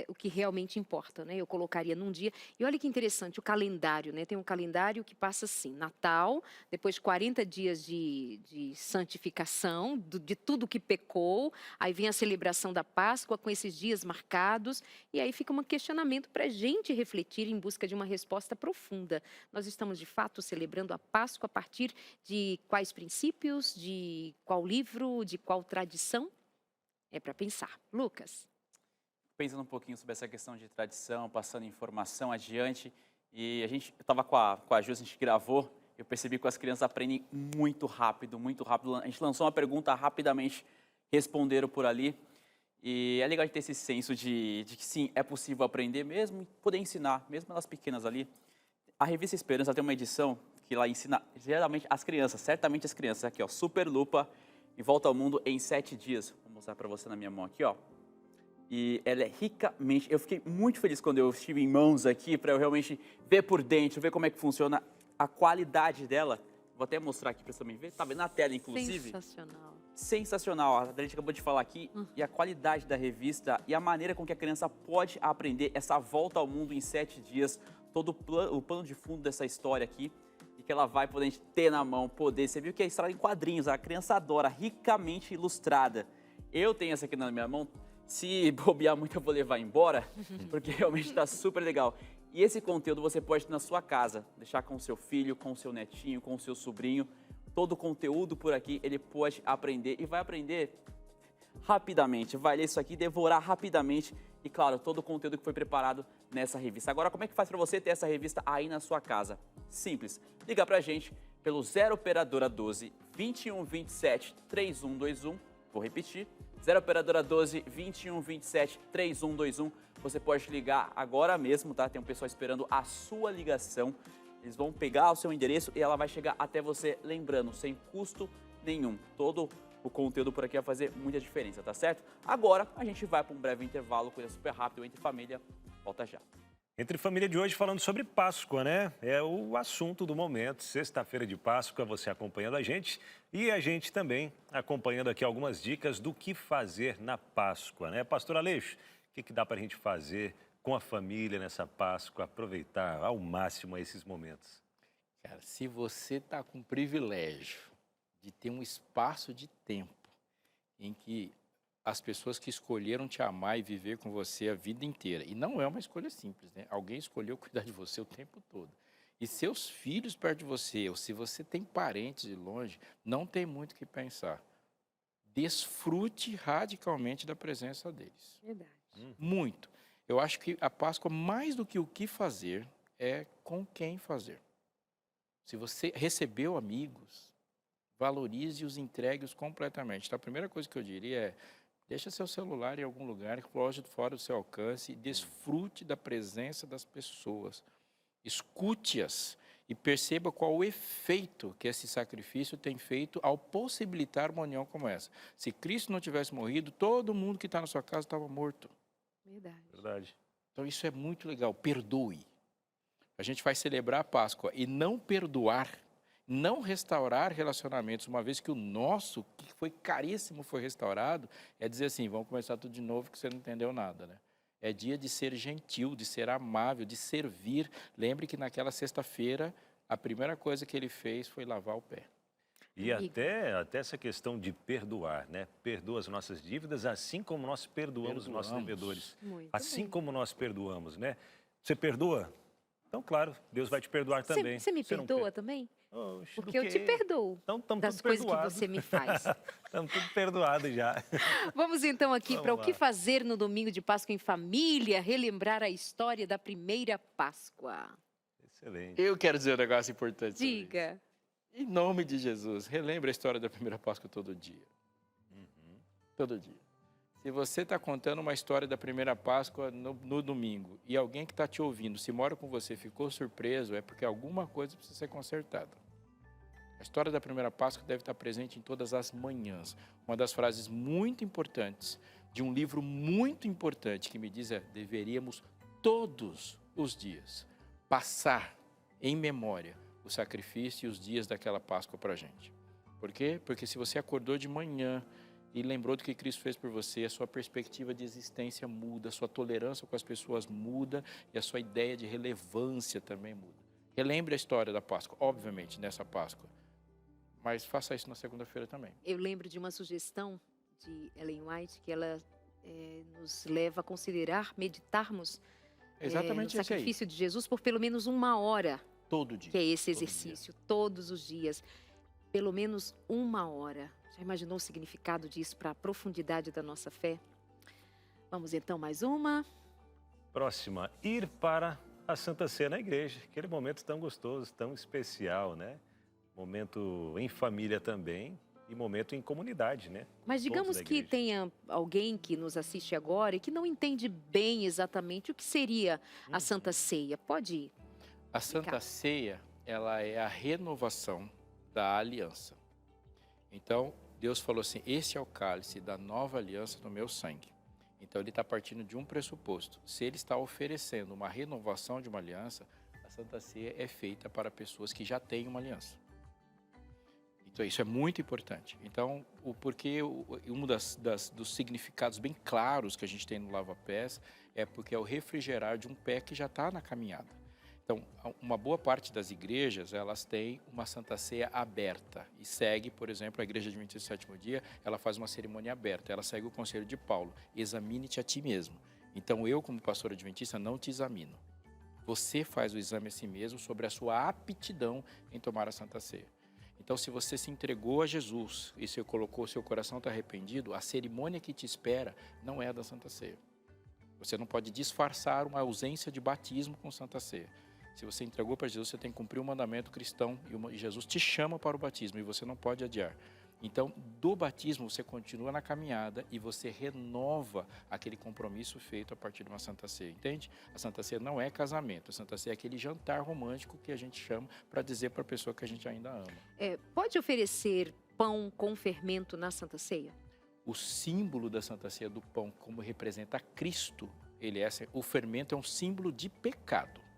o que realmente importa, né? Eu colocaria num dia. E olha que interessante, o calendário, né? Tem um calendário que passa assim, Natal, depois 40 dias de santificação, de tudo que pecou, aí vem a celebração da Páscoa com esses dias marcados, e aí fica um questionamento para a gente refletir em busca de uma resposta profunda. Nós estamos, de fato, celebrando a Páscoa a partir de quais princípios, de qual livro, de qual tradição? É para pensar. Lucas? Pensando um pouquinho sobre essa questão de tradição, passando informação adiante. E eu estava com a Ju, a gente gravou, eu percebi que as crianças aprendem muito rápido, muito rápido. A gente lançou uma pergunta rapidamente, responderam por ali. E é legal de ter esse senso de que sim, é possível aprender mesmo e poder ensinar, mesmo elas pequenas ali. A revista Esperança tem uma edição que lá ensina, geralmente as crianças, certamente as crianças, aqui ó, Super Lupa e Volta ao Mundo em 7 dias. Vou mostrar para você na minha mão aqui, ó. E ela é ricamente... Eu fiquei muito feliz quando eu estive em mãos aqui, para eu realmente ver por dentro, ver como é que funciona a qualidade dela. Vou até mostrar aqui para você também ver. Tá vendo na tela, inclusive? Sensacional. Sensacional. A Adriana acabou de falar aqui. E a qualidade da revista e a maneira com que a criança pode aprender essa volta ao mundo em 7 dias. Todo o plano de fundo dessa história aqui. E que ela vai poder ter na mão, poder. Você viu que é história em quadrinhos, a criança adora, ricamente ilustrada. Eu tenho essa aqui na minha mão, se bobear muito eu vou levar embora, porque realmente está super legal. E esse conteúdo você pode ter na sua casa, deixar com o seu filho, com o seu netinho, com o seu sobrinho. Todo o conteúdo por aqui ele pode aprender e vai aprender rapidamente. Vai ler isso aqui, devorar rapidamente e, claro, todo o conteúdo que foi preparado nessa revista. Agora, como é que faz para você ter essa revista aí na sua casa? Simples. Liga pra gente pelo 0 operadora 12 21 27 3121. Vou repetir. 0 operadora 12 21 27 3121. Você pode ligar agora mesmo, tá? Tem um pessoal esperando a sua ligação. Eles vão pegar o seu endereço e ela vai chegar até você, lembrando, sem custo nenhum. Todo o conteúdo por aqui vai fazer muita diferença, tá certo? Agora a gente vai para um breve intervalo, coisa super rápida, Entre Família. Volta já. Entre Família de hoje falando sobre Páscoa, né? É o assunto do momento. Sexta-feira de Páscoa, você acompanhando a gente e a gente também acompanhando aqui algumas dicas do que fazer na Páscoa, né? Pastor Aleixo, o que dá para a gente fazer com a família nessa Páscoa, aproveitar ao máximo esses momentos? Cara, se você está com o privilégio de ter um espaço de tempo em que as pessoas que escolheram te amar e viver com você a vida inteira, e não é uma escolha simples, né? Alguém escolheu cuidar de você o tempo todo. E seus filhos perto de você, ou se você tem parentes de longe, não tem muito o que pensar. Desfrute radicalmente da presença deles. Verdade. Muito. Eu acho que a Páscoa, mais do que o que fazer, é com quem fazer. Se você recebeu amigos, valorize e os entregue-os completamente. Então, a primeira coisa que eu diria é, deixa seu celular em algum lugar, loja fora do seu alcance e desfrute da presença das pessoas. Escute-as e perceba qual o efeito que esse sacrifício tem feito ao possibilitar uma união como essa. Se Cristo não tivesse morrido, todo mundo que está na sua casa estava morto. Verdade. Então isso é muito legal. Perdoe. A gente vai celebrar a Páscoa e não perdoar, não restaurar relacionamentos, uma vez que o nosso, que foi caríssimo, foi restaurado, é dizer assim, vamos começar tudo de novo que você não entendeu nada, né? É dia de ser gentil, de ser amável, de servir. Lembre que naquela sexta-feira, a primeira coisa que ele fez foi lavar o pé. E até essa questão de perdoar, né? Perdoa as nossas dívidas, assim como nós perdoamos os nossos devedores. Muito Assim bem. como nós perdoamos, né? Você perdoa? Então, claro, Deus vai te perdoar também. Você me não perdoa também? Oxe, do Porque eu te quê? perdoo Então, estamos das tudo coisas que perdoados. você me faz. Estamos tudo perdoados já. Vamos então aqui Vamos para o lá. que fazer no domingo de Páscoa em família, relembrar a história da primeira Páscoa. Excelente. Eu quero dizer um negócio importante. sobre isso. Diga. Em nome de Jesus, relembre a história da primeira Páscoa todo dia. Todo dia. Se você está contando uma história da primeira Páscoa no domingo e alguém que está te ouvindo, se mora com você, ficou surpreso, é porque alguma coisa precisa ser consertada. A história da primeira Páscoa deve estar presente em todas as manhãs. Uma das frases muito importantes de um livro muito importante que me diz é: deveríamos todos os dias passar em memória o sacrifício e os dias daquela Páscoa para a gente. Por quê? Porque se você acordou de manhã e lembrou do que Cristo fez por você, a sua perspectiva de existência muda, a sua tolerância com as pessoas muda e a sua ideia de relevância também muda. Relembre a história da Páscoa, obviamente, nessa Páscoa, mas faça isso na segunda-feira também. Eu lembro de uma sugestão de Ellen White que ela nos leva a considerar, meditarmos Exatamente no esse aí. sacrifício de Jesus por pelo menos 1 hora, Todo dia. que é esse Todo exercício, todos os dias. Pelo menos 1 hora. Já imaginou o significado disso para a profundidade da nossa fé? Vamos então mais uma. Próxima, ir para a Santa Ceia na igreja. Aquele momento tão gostoso, tão especial, né? Momento em família também e momento em comunidade, né? Mas digamos da que igreja. tenha alguém que nos assiste agora e que não entende bem exatamente o que seria a Santa Ceia. Pode ir. A Santa Ceia, ela é a renovação da aliança. Então, Deus falou assim, esse é o cálice da nova aliança no meu sangue. Então, ele está partindo de um pressuposto. Se ele está oferecendo uma renovação de uma aliança, a Santa Ceia é feita para pessoas que já têm uma aliança. Então, isso é muito importante. Então, porque um dos significados bem claros que a gente tem no lava-pés é porque é o refrigerar de um pé que já está na caminhada. Então, uma boa parte das igrejas, elas têm uma Santa Ceia aberta e segue, por exemplo, a Igreja Adventista do Sétimo Dia, ela faz uma cerimônia aberta, ela segue o conselho de Paulo, examine-te a ti mesmo. Então, eu, como pastor adventista, não te examino. Você faz o exame a si mesmo sobre a sua aptidão em tomar a Santa Ceia. Então, se você se entregou a Jesus e você colocou, seu coração está arrependido, a cerimônia que te espera não é a da Santa Ceia. Você não pode disfarçar uma ausência de batismo com Santa Ceia. Se você entregou para Jesus, você tem que cumprir o mandamento cristão e Jesus te chama para o batismo e você não pode adiar. Então, do batismo, você continua na caminhada e você renova aquele compromisso feito a partir de uma Santa Ceia, entende? A Santa Ceia não é casamento, a Santa Ceia é aquele jantar romântico que a gente chama para dizer para a pessoa que a gente ainda ama. Pode oferecer pão com fermento na Santa Ceia? O símbolo da Santa Ceia do pão, como representa Cristo, o fermento é um símbolo de pecado.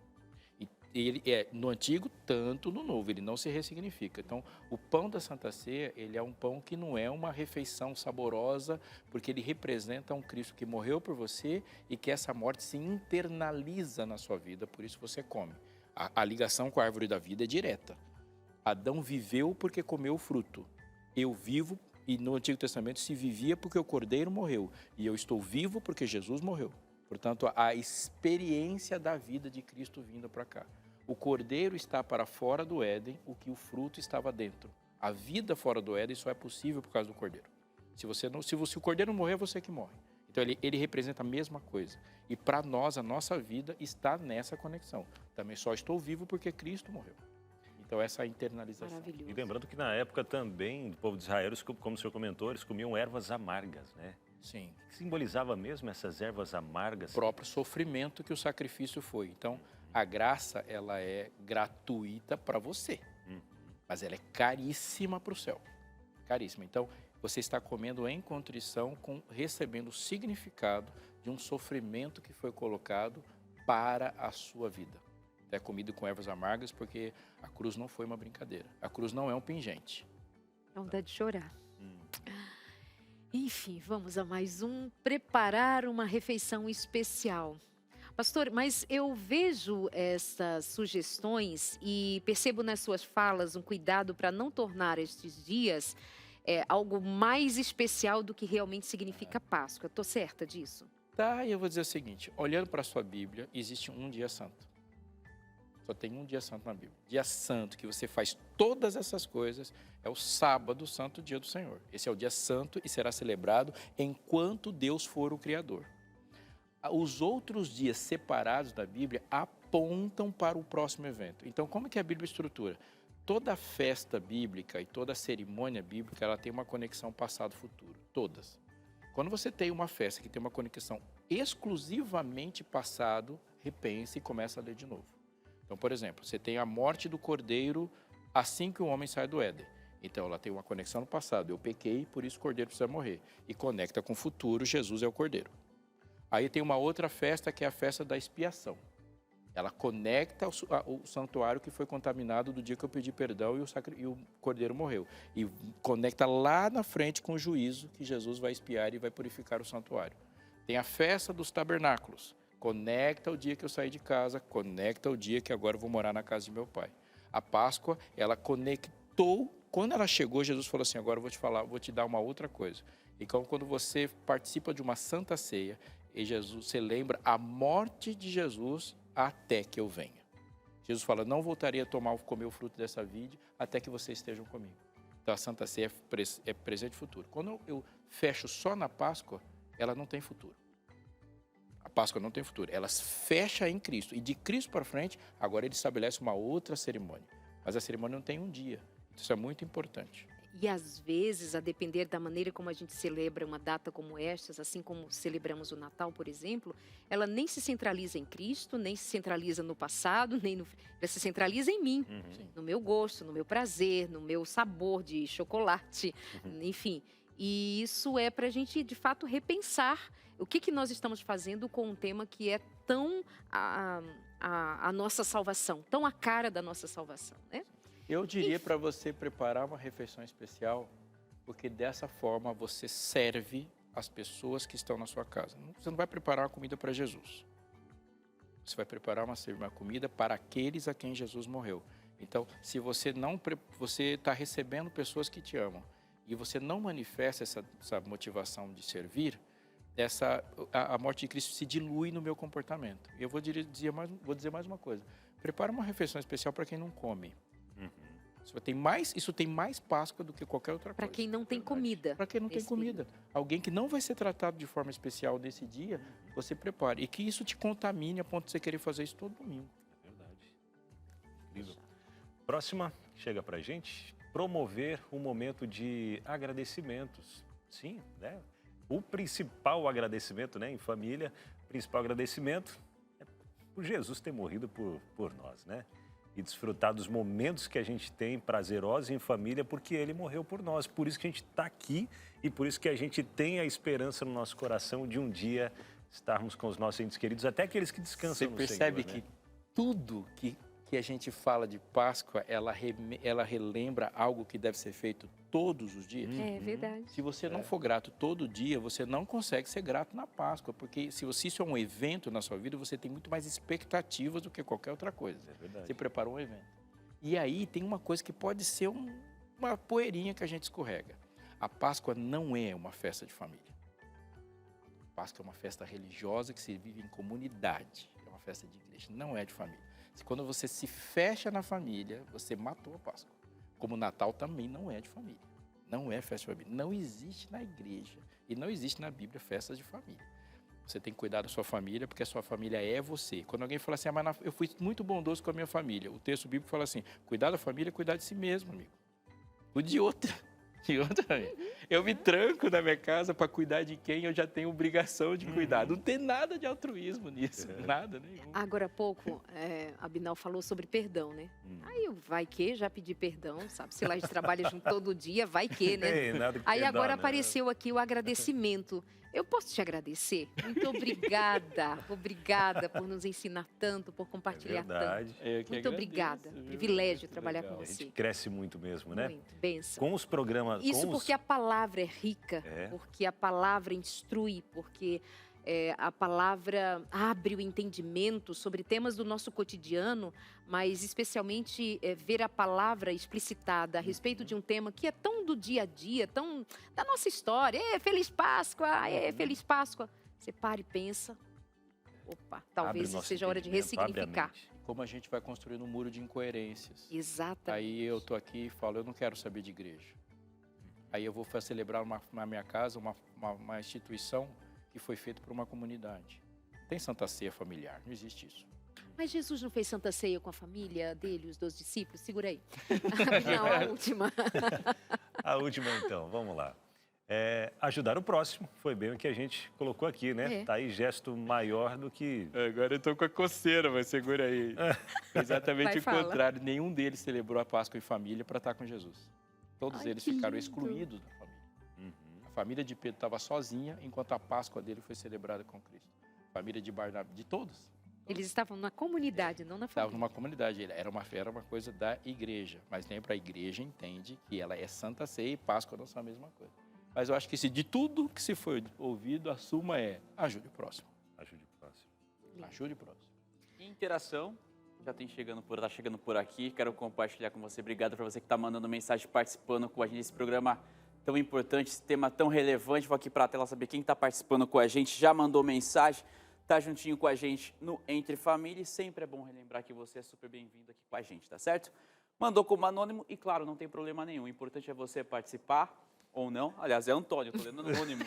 Ele é no Antigo, tanto no Novo, ele não se ressignifica. Então, o pão da Santa Ceia, ele é um pão que não é uma refeição saborosa, porque ele representa um Cristo que morreu por você e que essa morte se internaliza na sua vida, por isso você come. A ligação com a árvore da vida é direta. Adão viveu porque comeu o fruto. Eu vivo, e no Antigo Testamento se vivia porque o Cordeiro morreu. E eu estou vivo porque Jesus morreu. Portanto, a experiência da vida de Cristo vindo para cá. O Cordeiro está para fora do Éden, o que o fruto estava dentro. A vida fora do Éden só é possível por causa do Cordeiro. Se o Cordeiro morrer, é você que morre. Então, ele representa a mesma coisa. E para nós, a nossa vida está nessa conexão. Também só estou vivo porque Cristo morreu. Então, essa é a internalização. Maravilhoso. E lembrando que na época também, o povo de Israel, como o senhor comentou, eles comiam ervas amargas, né? Sim. O que simbolizava mesmo essas ervas amargas? O próprio sofrimento que o sacrifício foi. Então, a graça, ela é gratuita para você, mas ela é caríssima para o céu. Caríssima. Então, você está comendo em contrição, recebendo o significado de um sofrimento que foi colocado para a sua vida. É comido com ervas amargas porque a cruz não foi uma brincadeira. A cruz não é um pingente. Não dá de chorar. Enfim, vamos a mais um. Preparar uma refeição especial. Pastor, mas eu vejo essas sugestões e percebo nas suas falas um cuidado para não tornar estes dias algo mais especial do que realmente significa Páscoa. Estou certa disso? Tá, e eu vou dizer o seguinte, olhando para a sua Bíblia, existe um dia santo. Só tem um dia santo na Bíblia. Dia santo que você faz todas essas coisas é o sábado, santo dia do Senhor. Esse é o dia santo e será celebrado enquanto Deus for o Criador. Os outros dias separados da Bíblia apontam para o próximo evento. Então, como que a Bíblia estrutura? Toda festa bíblica e toda cerimônia bíblica, ela tem uma conexão passado-futuro. Todas. Quando você tem uma festa que tem uma conexão exclusivamente passado, repense e começa a ler de novo. Então, por exemplo, você tem a morte do Cordeiro assim que o homem sai do Éden. Então, ela tem uma conexão no passado. Eu pequei, por isso o Cordeiro precisa morrer. E conecta com o futuro, Jesus é o Cordeiro. Aí tem uma outra festa que é a festa da expiação. Ela conecta o santuário que foi contaminado do dia que eu pedi perdão e o Cordeiro morreu. E conecta lá na frente com o juízo que Jesus vai expiar e vai purificar o santuário. Tem a festa dos tabernáculos. Conecta o dia que eu saí de casa, conecta o dia que agora eu vou morar na casa de meu pai. A Páscoa, ela conectou, quando ela chegou, Jesus falou assim, agora eu vou te falar, vou te dar uma outra coisa. Então, quando você participa de uma Santa Ceia, e Jesus, você lembra a morte de Jesus até que eu venha. Jesus fala, não voltarei a comer o fruto dessa vide até que vocês estejam comigo. Então, a Santa Ceia é presente e futuro. Quando eu fecho só na Páscoa, ela não tem futuro. A Páscoa não tem futuro, ela fecha em Cristo. E de Cristo para frente, agora ele estabelece uma outra cerimônia. Mas a cerimônia não tem um dia. Isso é muito importante. E às vezes, a depender da maneira como a gente celebra uma data como estas, assim como celebramos o Natal, por exemplo, ela nem se centraliza em Cristo, nem se centraliza no passado, ela se centraliza em mim, no meu gosto, no meu prazer, no meu sabor de chocolate, enfim. E isso é para a gente, de fato, repensar o que nós estamos fazendo com um tema que é tão a nossa salvação, tão a cara da nossa salvação, né? Eu diria para você preparar uma refeição especial, porque dessa forma você serve as pessoas que estão na sua casa. Você não vai preparar uma comida para Jesus. Você vai preparar uma comida para aqueles a quem Jesus morreu. Então, se você você está recebendo pessoas que te amam e você não manifesta essa motivação de servir, a morte de Cristo se dilui no meu comportamento. E eu vou dizer mais uma coisa. Prepara uma refeição especial para quem não come. Isso tem mais Páscoa do que qualquer outra coisa. Para quem não tem comida. Para quem não tem comida. Alguém que não vai ser tratado de forma especial nesse dia, você prepara. E que isso te contamine a ponto de você querer fazer isso todo domingo. É verdade. Incrível. Próxima, chega pra gente. Promover um momento de agradecimentos. Sim, né? O principal agradecimento, né, em família, o principal agradecimento é por Jesus ter morrido por nós, né? E desfrutar dos momentos que a gente tem prazerosos em família, porque Ele morreu por nós. Por isso que a gente está aqui e por isso que a gente tem a esperança no nosso coração de um dia estarmos com os nossos entes queridos, até aqueles que descansam no Senhor. Você percebe que tudo que a gente fala de Páscoa, ela relembra algo que deve ser feito todos os dias? É verdade. Se você não for grato todo dia, você não consegue ser grato na Páscoa, porque se isso é um evento na sua vida, você tem muito mais expectativas do que qualquer outra coisa. É verdade. Você preparou um evento. E aí tem uma coisa que pode ser uma poeirinha que a gente escorrega. A Páscoa não é uma festa de família. A Páscoa é uma festa religiosa que se vive em comunidade. É uma festa de igreja, não é de família. Quando você se fecha na família, você matou a Páscoa. Como o Natal também não é de família. Não é festa de família. Não existe na igreja e não existe na Bíblia festas de família. Você tem que cuidar da sua família, porque a sua família é você. Quando alguém fala assim, mas eu fui muito bondoso com a minha família. O texto bíblico fala assim, cuidar da família é cuidar de si mesmo, amigo. Cuide de outra. Eu me tranco na minha casa para cuidar de quem eu já tenho obrigação de cuidar. Não tem nada de altruísmo nisso, nada nenhum. Agora há pouco, Abinal falou sobre perdão, né? Aí vai que já pedi perdão, sabe? Se lá a gente trabalha junto todo dia, vai que, né? Aí agora apareceu aqui o agradecimento. Eu posso te agradecer? Muito obrigada por nos ensinar tanto, por compartilhar tanto. Muito obrigada. Privilégio trabalhar com A você. gente cresce muito mesmo, né? Muito, benção. Com os programas... Isso porque a palavra é rica, porque a palavra instrui, porque a palavra abre o entendimento sobre temas do nosso cotidiano, mas especialmente ver a palavra explicitada a respeito de um tema que é tão do dia a dia, tão da nossa história. Feliz Páscoa, Feliz Páscoa. Você para e pensa, opa, talvez seja a hora de ressignificar. Como a gente vai construindo um muro de incoerências. Exatamente. Aí eu tô aqui e falo, eu não quero saber de igreja. Aí eu vou celebrar na minha casa uma instituição que foi feita por uma comunidade. Tem Santa Ceia familiar, não existe isso. Mas Jesus não fez Santa Ceia com a família dele, os 12 discípulos? Segura aí. Não, a última. A última então, vamos lá. Ajudar o próximo, foi bem o que a gente colocou aqui, né? Tá aí gesto maior do que... Agora eu tô com a coceira, mas segura aí. Exatamente o contrário, nenhum deles celebrou a Páscoa em família para estar com Jesus. Todos eles ficaram excluídos da família. A família de Pedro estava sozinha, enquanto a Páscoa dele foi celebrada com Cristo. A família de Barnabé, de todos. Eles estavam na comunidade, não na família. Estavam numa comunidade, era uma coisa da igreja. Mas nem para a igreja entende que ela é Santa Ceia e Páscoa não são a mesma coisa. Mas eu acho que de tudo que se foi ouvido, a suma é ajude o próximo. Ajude o próximo. Ajude o próximo. Interação. Já tá chegando por aqui. Quero compartilhar com você. Obrigado para você que está mandando mensagem, participando com a gente nesse programa tão importante, esse tema tão relevante. Vou aqui para a tela saber quem está participando com a gente, já mandou mensagem, está juntinho com a gente no Entre Família. E sempre é bom relembrar que você é super bem-vindo aqui com a gente, tá certo? Mandou como anônimo e, claro, não tem problema nenhum. O importante é você participar ou não. Aliás, é Antônio, estou lendo anônimo.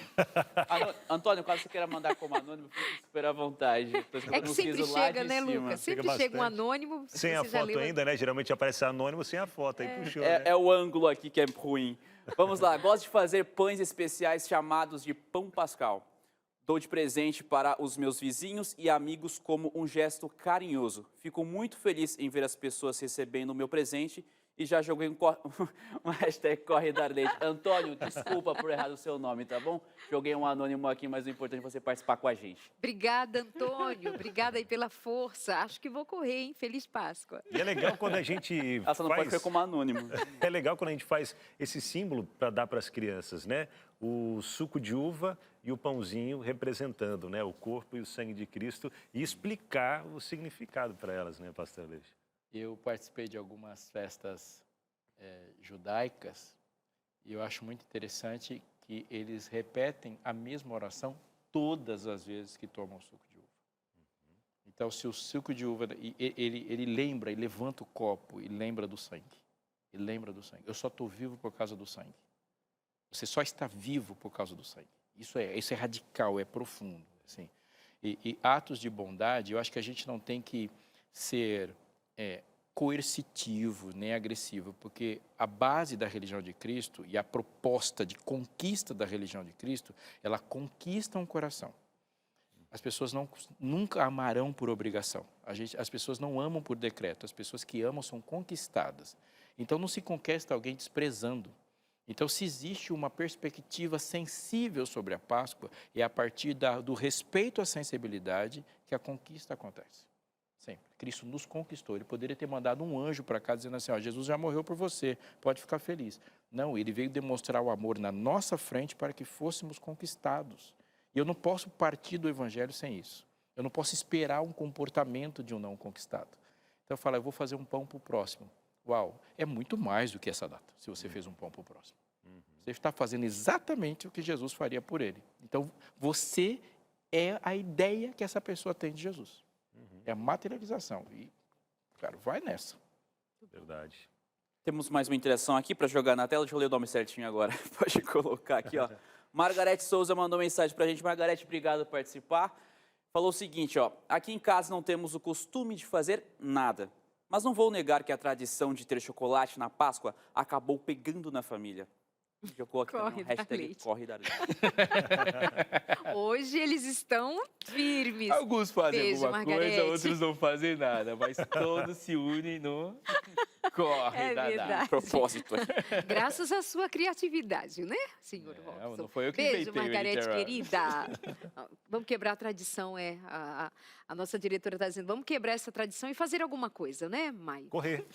Antônio, caso você queira mandar como anônimo, fique super à vontade. É que sempre chega, né, Lucas? Sempre chega um anônimo. Sem a foto ainda, né? Geralmente aparece anônimo sem a foto. Aí puxou, né? É o ângulo aqui que é ruim. Vamos lá. Gosto de fazer pães especiais chamados de pão pascal. Dou de presente para os meus vizinhos e amigos como um gesto carinhoso. Fico muito feliz em ver as pessoas recebendo o meu presente e já joguei uma hashtag Corre Dar Leite. Antônio, desculpa por errar o seu nome, tá bom? Joguei um anônimo aqui, mas o importante é você participar com a gente. Obrigada, Antônio. Obrigada aí pela força. Acho que vou correr, hein? Feliz Páscoa. E é legal quando a gente Ela só não pode faz... ser como anônimo. É legal quando a gente faz esse símbolo para dar para as crianças, né? O suco de uva e o pãozinho representando, né? O corpo e o sangue de Cristo e explicar o significado para elas, né, pastor Aleixo? Eu participei de algumas festas judaicas e eu acho muito interessante que eles repetem a mesma oração todas as vezes que tomam suco de uva. Então, se o suco de uva, ele lembra, ele levanta o copo e lembra do sangue. Ele lembra do sangue. Eu só estou vivo por causa do sangue. Você só está vivo por causa do sangue. Isso é radical, é profundo. Assim. E atos de bondade, eu acho que a gente não tem que ser coercitivo nem agressivo, porque a base da religião de Cristo e a proposta de conquista da religião de Cristo, ela conquista um coração. As pessoas nunca amarão por obrigação. As pessoas não amam por decreto. As pessoas que amam são conquistadas. Então não se conquista alguém desprezando. Então, se existe uma perspectiva sensível sobre a Páscoa, é a partir do respeito à sensibilidade que a conquista acontece. Sempre. Cristo nos conquistou. Ele poderia ter mandado um anjo para cá dizendo assim, ó, Jesus já morreu por você, pode ficar feliz. Não, ele veio demonstrar o amor na nossa frente para que fôssemos conquistados. E eu não posso partir do evangelho sem isso. Eu não posso esperar um comportamento de um não conquistado. Então eu falo, eu vou fazer um pão para o próximo. Uau, é muito mais do que essa data, se você fez um pão para o próximo. Você está fazendo exatamente o que Jesus faria por ele. Então, você é a ideia que essa pessoa tem de Jesus. É a materialização. E, claro, vai nessa. Verdade. Temos mais uma interação aqui para jogar na tela. Deixa eu ler o nome certinho agora. Pode colocar aqui, ó. Margarete Souza mandou mensagem para a gente. Margarete, obrigado por participar. Falou o seguinte, ó. Aqui em casa não temos o costume de fazer nada. Mas não vou negar que a tradição de ter chocolate na Páscoa acabou pegando na família. Jogou aqui também uma hashtag Corre Dar Leite. Hoje eles estão firmes. Alguns fazem Beijo, alguma Margarete. coisa, outros não fazem nada, mas todos se unem no Corre Dar Leite. verdade. Propósito. Graças à sua criatividade, né, senhor Robson? Não foi eu que Beijo, inventei o Margarete, intervalo. querida. Vamos quebrar a tradição, a nossa diretora está dizendo, vamos quebrar essa tradição e fazer alguma coisa, né, Mai? Correr.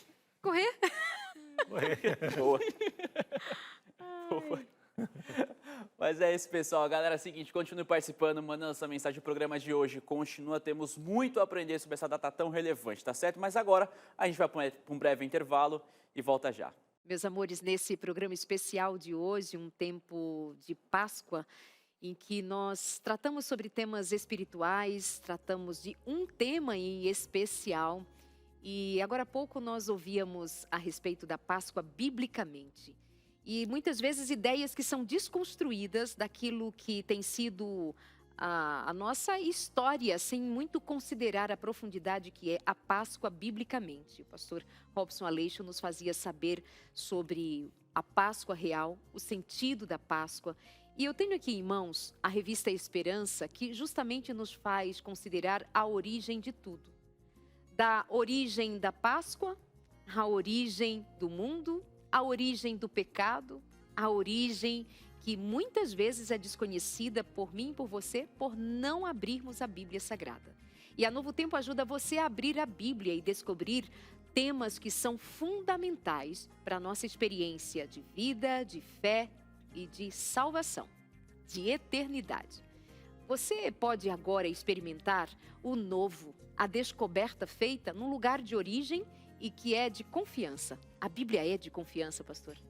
Correr? Boa. Boa. Mas é isso, pessoal. Galera, é o seguinte, continue participando, mandando essa mensagem. O programa de hoje continua. Temos muito a aprender sobre essa data tão relevante, tá certo? Mas agora a gente vai para um breve intervalo e volta já. Meus amores, nesse programa especial de hoje, um tempo de Páscoa, em que nós tratamos sobre temas espirituais, tratamos de um tema em especial. E agora há pouco nós ouvíamos a respeito da Páscoa biblicamente. E muitas vezes ideias que são desconstruídas daquilo que tem sido a nossa história, sem muito considerar a profundidade que é a Páscoa biblicamente. O pastor Robson Aleixo nos fazia saber sobre a Páscoa real, o sentido da Páscoa. E eu tenho aqui em mãos a revista Esperança, que justamente nos faz considerar a origem de tudo. Da origem da Páscoa, a origem do mundo, a origem do pecado, a origem que muitas vezes é desconhecida por mim e por você, por não abrirmos a Bíblia Sagrada. E a Novo Tempo ajuda você a abrir a Bíblia e descobrir temas que são fundamentais para a nossa experiência de vida, de fé e de salvação, de eternidade. Você pode agora experimentar o novo, a descoberta feita num lugar de origem e que é de confiança. A Bíblia é de confiança, pastor? 100%.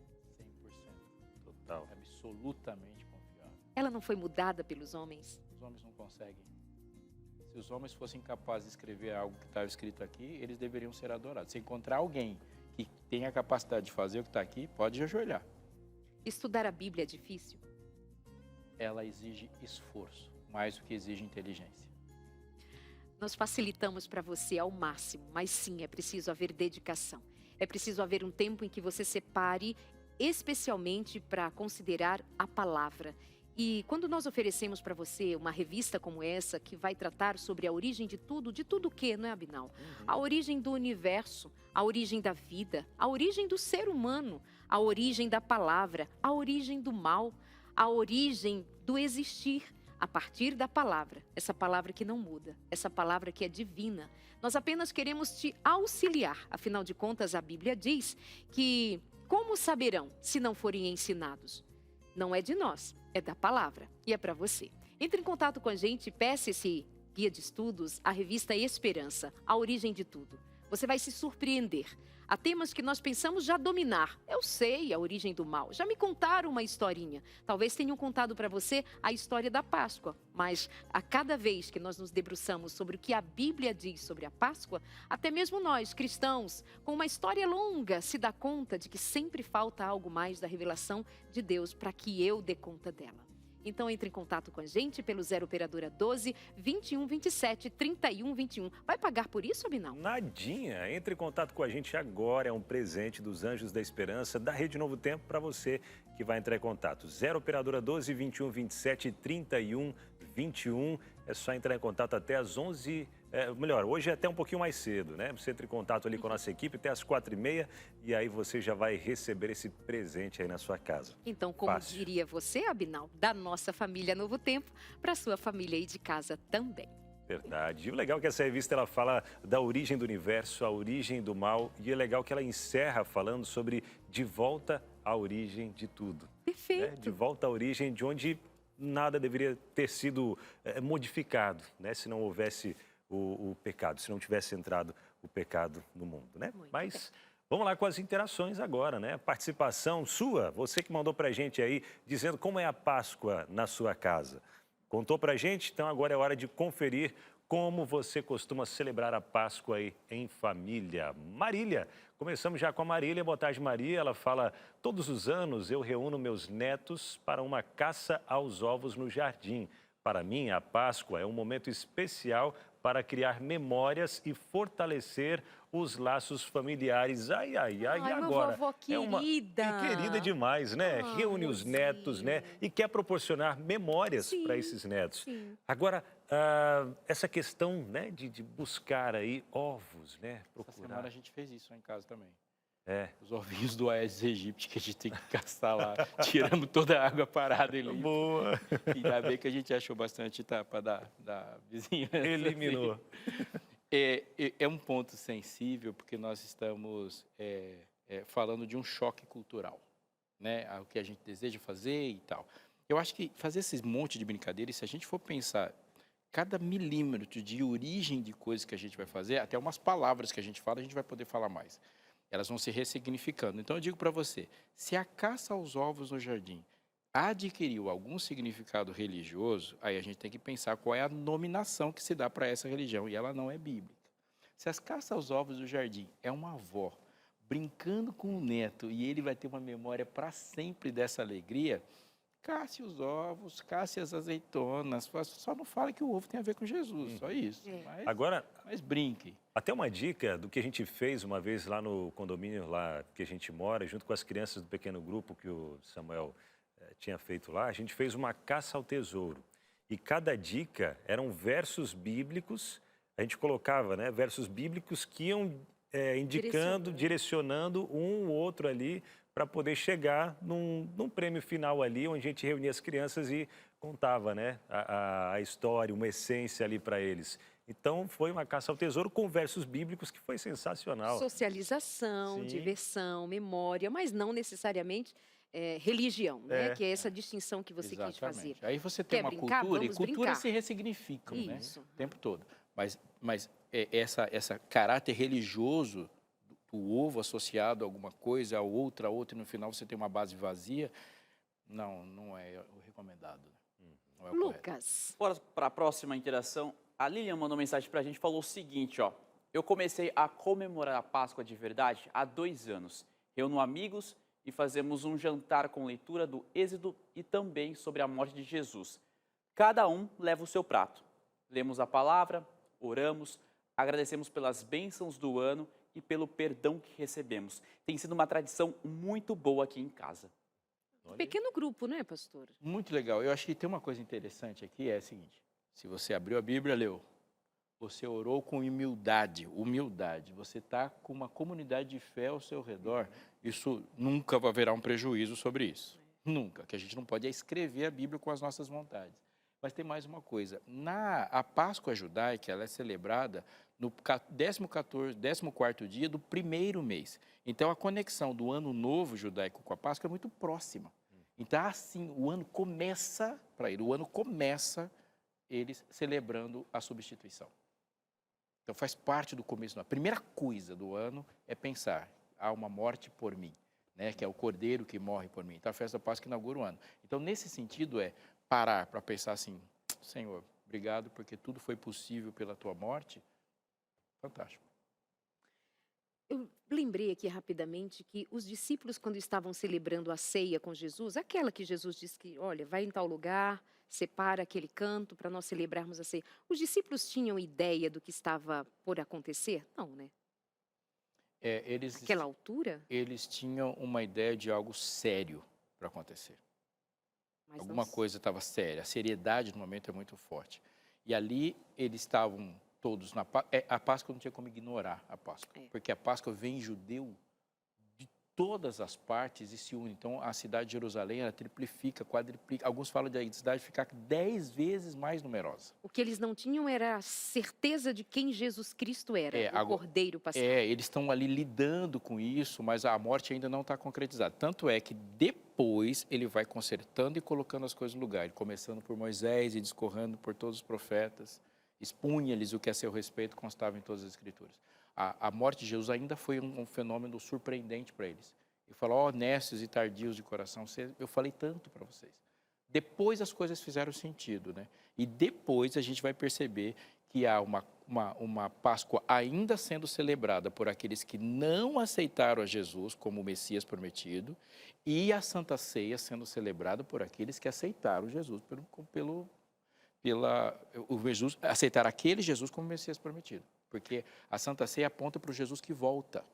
Total. Absolutamente confiável. Ela não foi mudada pelos homens? Os homens não conseguem. Se os homens fossem capazes de escrever algo que está escrito aqui, eles deveriam ser adorados. Se encontrar alguém que tenha a capacidade de fazer o que está aqui, pode ajoelhar. Estudar a Bíblia é difícil? Ela exige esforço, mais do que exige inteligência. Nós facilitamos para você ao máximo, mas sim, é preciso haver dedicação. É preciso haver um tempo em que você separe especialmente para considerar a palavra. E quando nós oferecemos para você uma revista como essa, que vai tratar sobre a origem de tudo o que, não é, Abinal? A origem do universo, a origem da vida, a origem do ser humano, a origem da palavra, a origem do mal, a origem do existir, a partir da palavra, essa palavra que não muda, essa palavra que é divina. Nós apenas queremos te auxiliar, afinal de contas a Bíblia diz que como saberão se não forem ensinados? Não é de nós, é da palavra e é para você. Entre em contato com a gente, peça esse guia de estudos, a revista Esperança, a origem de tudo. Você vai se surpreender. Há temas que nós pensamos já dominar. Eu sei a origem do mal. Já me contaram uma historinha. Talvez tenham contado para você a história da Páscoa. Mas a cada vez que nós nos debruçamos sobre o que a Bíblia diz sobre a Páscoa, até mesmo nós, cristãos, com uma história longa, se dá conta de que sempre falta algo mais da revelação de Deus para que eu dê conta dela. Então entre em contato com a gente pelo 0 operadora 12 21 27 31 21. Vai pagar por isso, Abinal? Nadinha. Entre em contato com a gente agora. É um presente dos Anjos da Esperança da Rede Novo Tempo para você que vai entrar em contato. 0 operadora 12 21 27 31 21. É só entrar em contato até às 11. Melhor, hoje é até um pouquinho mais cedo, né? Você entra em contato ali com a nossa equipe até às 4h30 e aí você já vai receber esse presente aí na sua casa. Então, como Fácil. diria você, Abinal, da nossa família Novo Tempo, para sua família aí de casa também. Verdade. E o legal é que essa revista ela fala da origem do universo, a origem do mal. E é legal que ela encerra falando sobre de volta à origem de tudo. Perfeito. Né? De volta à origem de onde nada deveria ter sido modificado, né? Se não houvesse o pecado, se não tivesse entrado o pecado no mundo, né? Mas vamos lá com as interações agora, né? Participação sua, você que mandou pra gente aí, dizendo como é a Páscoa na sua casa. Contou pra gente? Então agora é hora de conferir como você costuma celebrar a Páscoa aí em família. Marília, começamos já com a Marília. Boa tarde, Maria. Ela fala, todos os anos eu reúno meus netos para uma caça aos ovos no jardim. Para mim, a Páscoa é um momento especial para criar memórias e fortalecer os laços familiares. Ai, ai, ai, e agora? Vovó querida. Querida demais, né? Reúne os netos, né? E quer proporcionar memórias para esses netos. Sim. Agora, essa questão, né, de buscar aí ovos, né? Essa semana a gente fez isso lá em casa também. Os ovinhos do Aedes aegypti que a gente tem que caçar lá. Tiramos toda a água parada e limpa. Boa! Ainda bem que a gente achou bastante tapa da vizinhança. Eliminou. É um ponto sensível, porque nós estamos falando de um choque cultural, né? O que a gente deseja fazer e tal. Eu acho que fazer esse monte de brincadeiras, se a gente for pensar cada milímetro de origem de coisas que a gente vai fazer, até umas palavras que a gente fala, a gente vai poder falar mais. Elas vão se ressignificando. Então, eu digo para você, se a caça aos ovos no jardim adquiriu algum significado religioso, aí a gente tem que pensar qual é a nominação que se dá para essa religião, e ela não é bíblica. Se as caças aos ovos do jardim é uma avó brincando com o neto e ele vai ter uma memória para sempre dessa alegria, casse os ovos, casse as azeitonas, só não fale que o ovo tem a ver com Jesus, só isso. Mas brinque. Até uma dica do que a gente fez uma vez lá no condomínio lá que a gente mora, junto com as crianças do pequeno grupo que o Samuel tinha feito lá, a gente fez uma caça ao tesouro. E cada dica eram versos bíblicos, a gente colocava, né, versos bíblicos que iam indicando, direcionando um ou outro ali para poder chegar num prêmio final ali, onde a gente reunia as crianças e contava, né, a história, uma essência ali para eles. Então, foi uma caça ao tesouro com versos bíblicos que foi sensacional. Socialização, diversão, memória, mas não necessariamente religião, né? Que é essa distinção que você quis fazer. Aí você tem uma cultura, e cultura se ressignificam, né? O tempo todo. Mas essa caráter religioso do ovo associado a alguma coisa, a outra, e no final você tem uma base vazia, não é o recomendado. Não é o Lucas. Bora para a próxima interação. A Lilian mandou mensagem para a gente, falou o seguinte, ó. Eu comecei a comemorar a Páscoa de verdade há 2 anos. Reúno amigos e fazemos um jantar com leitura do Êxodo e também sobre a morte de Jesus. Cada um leva o seu prato. Lemos a palavra, oramos, agradecemos pelas bênçãos do ano e pelo perdão que recebemos. Tem sido uma tradição muito boa aqui em casa. Olha aí. Pequeno grupo, né, pastor? Muito legal. Eu acho que tem uma coisa interessante aqui, é a seguinte. Se você abriu a Bíblia, leu. Você orou com humildade. Você está com uma comunidade de fé ao seu redor. Isso nunca haverá um prejuízo sobre isso. Nunca. Que a gente não pode é escrever a Bíblia com as nossas vontades. Mas tem mais uma coisa. A Páscoa judaica, ela é celebrada no 14º dia do primeiro mês. Então, a conexão do ano novo judaico com a Páscoa é muito próxima. Então, assim, o ano começa eles celebrando a substituição. Então, faz parte do começo. A primeira coisa do ano é pensar, há uma morte por mim, né? Que é o cordeiro que morre por mim. Então, a festa da Páscoa inaugura o ano. Então, nesse sentido, é parar para pensar assim, Senhor, obrigado porque tudo foi possível pela tua morte. Fantástico. Eu lembrei aqui rapidamente que os discípulos, quando estavam celebrando a ceia com Jesus, aquela que Jesus disse que, olha, vai em tal lugar, separa aquele canto para nós celebrarmos a ceia. Os discípulos tinham ideia do que estava por acontecer? Não, né? Aquela altura? Eles tinham uma ideia de algo sério para acontecer. Mas Alguma coisa estava séria. A seriedade no momento é muito forte. E ali eles estavam todos na Páscoa. A Páscoa não tinha como ignorar a Páscoa. Porque a Páscoa vem judeu de todas as partes e se une. Então, a cidade de Jerusalém, ela triplifica, quadriplica. Alguns falam da cidade ficar 10 vezes mais numerosa. O que eles não tinham era a certeza de quem Jesus Cristo era, o Cordeiro Pascal. Eles estão ali lidando com isso, mas a morte ainda não está concretizada. Tanto é que depois ele vai consertando e colocando as coisas no lugar. Ele começando por Moisés e discorrendo por todos os profetas. Expunha-lhes o que a seu respeito constava em todas as Escrituras. A morte de Jesus ainda foi um fenômeno surpreendente para eles. Ele falou, honestos e tardios de coração, eu falei tanto para vocês. Depois as coisas fizeram sentido, né? E depois a gente vai perceber que há uma Páscoa ainda sendo celebrada por aqueles que não aceitaram a Jesus como o Messias prometido e a Santa Ceia sendo celebrada por aqueles que aceitaram Jesus aceitar aquele Jesus como Messias prometido. Porque a Santa Ceia aponta para o Jesus que volta.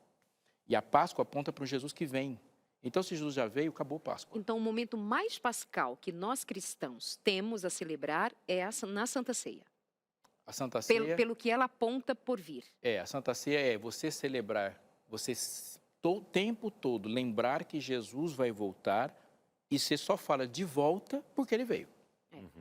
E a Páscoa aponta para o Jesus que vem. Então, se Jesus já veio, acabou a Páscoa. Então, o momento mais pascal que nós cristãos temos a celebrar é na Santa Ceia. A Santa Ceia... Pelo que ela aponta por vir. A Santa Ceia é você celebrar, o tempo todo lembrar que Jesus vai voltar e você só fala de volta porque ele veio.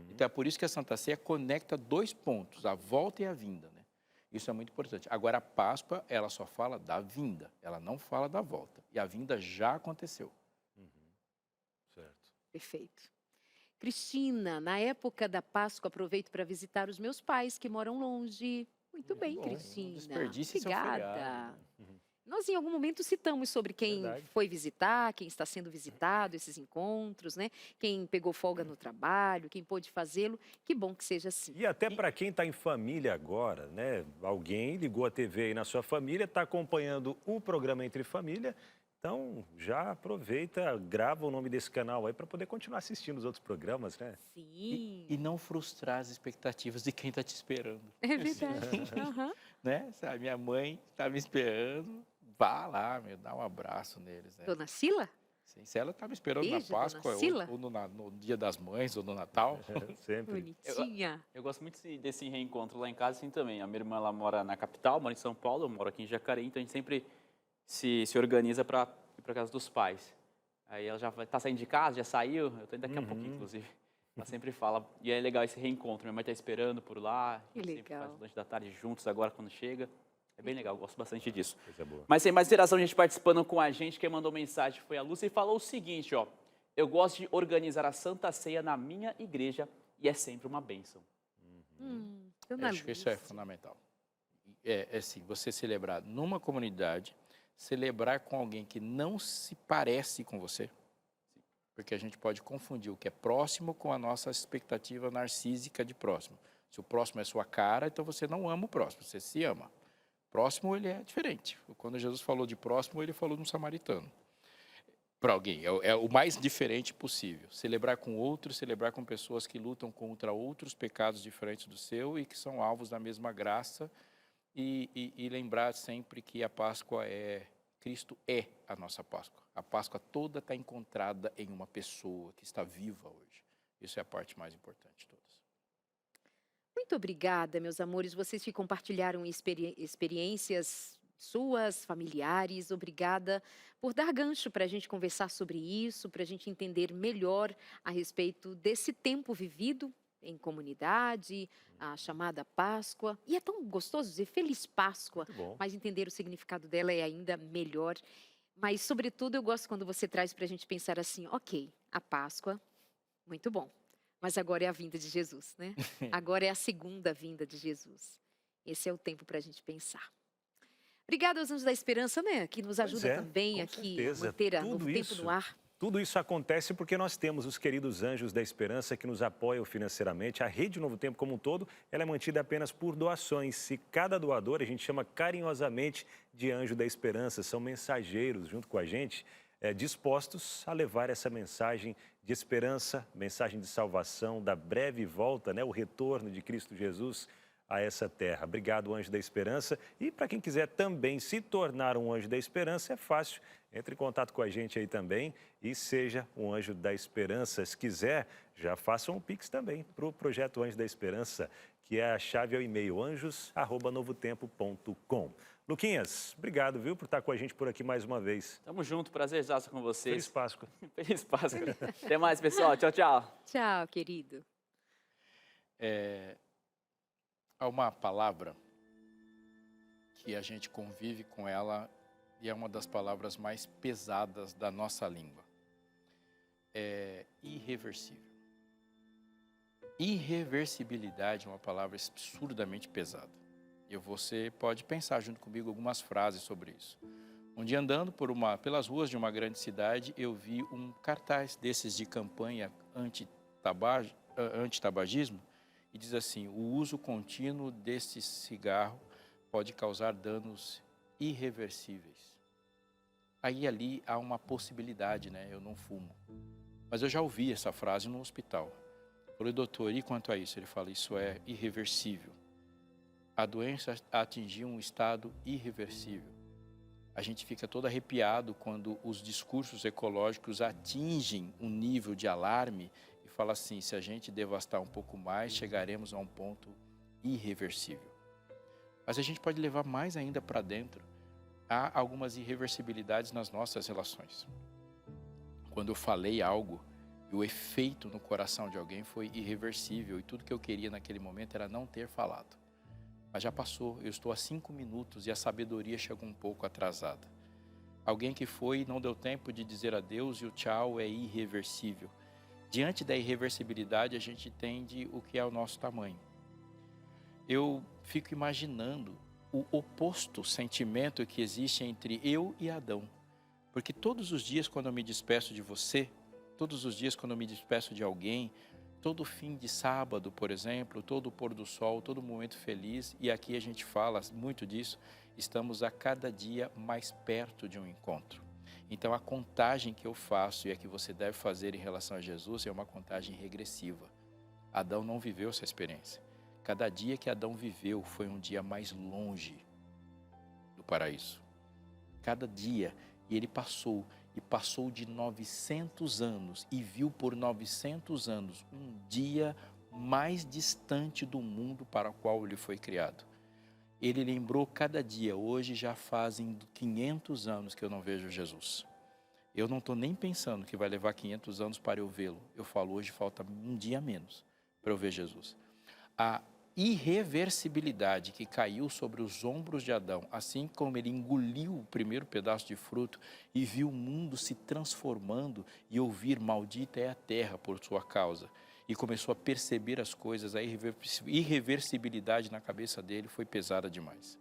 Então, é por isso que a Santa Ceia conecta 2 pontos, a volta e a vinda, né? Isso é muito importante. Agora, a Páscoa, ela só fala da vinda, ela não fala da volta. E a vinda já aconteceu. Certo. Perfeito. Cristina, na época da Páscoa, aproveito para visitar os meus pais, que moram longe. Muito bem, Cristina. Desperdice seu feriado. Nós, em algum momento, citamos sobre quem foi visitar, quem está sendo visitado, esses encontros, né? Quem pegou folga no trabalho, quem pôde fazê-lo. Que bom que seja assim. E até para quem está em família agora, né? Alguém ligou a TV aí na sua família, está acompanhando o programa Entre Família. Então, já aproveita, grava o nome desse canal aí para poder continuar assistindo os outros programas, né? Sim. E não frustrar as expectativas de quem está te esperando. É verdade. Né? Sabe, minha mãe está me esperando. Vá lá, dá um abraço neles. Né? Dona Sila? Sim, se ela está me esperando Beijo, na Páscoa, ou no Dia das Mães, ou no Natal. Sempre. Bonitinha. Eu gosto muito desse reencontro lá em casa, assim, também. A minha irmã, ela mora na capital, mora em São Paulo, eu moro aqui em Jacareí, então a gente sempre se organiza para ir para casa dos pais. Aí ela já está saindo de casa, já saiu, eu tô indo daqui a pouquinho, inclusive. Ela sempre fala, e é legal esse reencontro, minha mãe está esperando por lá, a gente sempre faz o lanche da tarde juntos agora quando chega. É bem legal, eu gosto bastante disso. Coisa boa. Mas sem mais interação, a gente participando com a gente, quem mandou mensagem foi a Lúcia e falou o seguinte, ó. Eu gosto de organizar a Santa Ceia na minha igreja e é sempre uma bênção. Acho que isso é fundamental. É assim, você celebrar numa comunidade, celebrar com alguém que não se parece com você, porque a gente pode confundir o que é próximo com a nossa expectativa narcísica de próximo. Se o próximo é sua cara, então você não ama o próximo, você se ama. Próximo, ele é diferente. Quando Jesus falou de próximo, ele falou de um samaritano. Para alguém, é o mais diferente possível. Celebrar com outros, celebrar com pessoas que lutam contra outros pecados diferentes do seu e que são alvos da mesma graça. E lembrar sempre que a Páscoa é Cristo é a nossa Páscoa. A Páscoa toda está encontrada em uma pessoa que está viva hoje. Isso é a parte mais importante de todas. Muito obrigada, meus amores. Vocês que compartilharam experiências suas, familiares. Obrigada por dar gancho para a gente conversar sobre isso, para a gente entender melhor a respeito desse tempo vivido em comunidade, a chamada Páscoa. E é tão gostoso dizer Feliz Páscoa, Muito bom. mas entender o significado dela é ainda melhor. Mas, sobretudo, eu gosto quando você traz para a gente pensar assim, ok, a Páscoa, muito bom. Mas agora é a vinda de Jesus, né? Agora é a segunda vinda de Jesus. Esse é o tempo para a gente pensar. Obrigada aos Anjos da Esperança, né? Que nos ajuda é, também com aqui certeza. a manter o Tudo tempo isso no ar. Tudo isso acontece porque nós temos os queridos Anjos da Esperança que nos apoiam financeiramente. A Rede Novo Tempo como um todo, ela é mantida apenas por doações. E cada doador a gente chama carinhosamente de Anjo da Esperança. São mensageiros junto com a gente, dispostos a levar essa mensagem de esperança, mensagem de salvação, da breve volta, né, o retorno de Cristo Jesus a essa terra. Obrigado, Anjo da Esperança. E para quem quiser também se tornar um Anjo da Esperança, é fácil. Entre em contato com a gente aí também e seja um Anjo da Esperança. Se quiser, já faça um Pix também para o Projeto Anjo da Esperança, que é a chave ao e-mail anjos@novotempo.com. Luquinhas, obrigado, viu, por estar com a gente por aqui mais uma vez. Tamo junto, prazerzaço com vocês. Feliz Páscoa. Feliz Páscoa. Até mais, pessoal. Tchau, tchau. Tchau, querido. Há uma palavra que a gente convive com ela e é uma das palavras mais pesadas da nossa língua. É irreversível. Irreversibilidade é uma palavra absurdamente pesada. E você pode pensar junto comigo algumas frases sobre isso. Um dia andando pelas ruas de uma grande cidade, eu vi um cartaz desses de campanha anti-tabagismo e diz assim: o uso contínuo desse cigarro pode causar danos irreversíveis. Aí ali há uma possibilidade, né? Eu não fumo. Mas eu já ouvi essa frase no hospital. Eu falei, doutor, e quanto a isso? Ele fala, isso é irreversível. A doença atingiu um estado irreversível. A gente fica todo arrepiado quando os discursos ecológicos atingem um nível de alarme e fala assim, se a gente devastar um pouco mais, chegaremos a um ponto irreversível. Mas a gente pode levar mais ainda para dentro. Há algumas irreversibilidades nas nossas relações. Quando eu falei algo, o efeito no coração de alguém foi irreversível e tudo que eu queria naquele momento era não ter falado. Mas já passou, eu estou há 5 minutos e a sabedoria chegou um pouco atrasada. Alguém que foi e não deu tempo de dizer adeus e o tchau é irreversível. Diante da irreversibilidade, a gente entende o que é o nosso tamanho. Eu fico imaginando o oposto sentimento que existe entre eu e Adão. Porque todos os dias quando eu me despeço de você, todos os dias quando eu me despeço de alguém, todo fim de sábado, por exemplo, todo pôr do sol, todo momento feliz, e aqui a gente fala muito disso, estamos a cada dia mais perto de um encontro. Então a contagem que eu faço e a que você deve fazer em relação a Jesus é uma contagem regressiva. Adão não viveu essa experiência. Cada dia que Adão viveu foi um dia mais longe do paraíso. Cada dia, e ele passou de 900 anos e viu por 900 anos um dia mais distante do mundo para o qual ele foi criado. Ele lembrou cada dia, hoje já fazem 500 anos que eu não vejo Jesus. Eu não estou nem pensando que vai levar 500 anos para eu vê-lo. Eu falo, hoje falta um dia a menos para eu ver Jesus. A irreversibilidade que caiu sobre os ombros de Adão, assim como ele engoliu o primeiro pedaço de fruto e viu o mundo se transformando e ouvir maldita é a terra por sua causa, e começou a perceber as coisas, a irreversibilidade na cabeça dele foi pesada demais.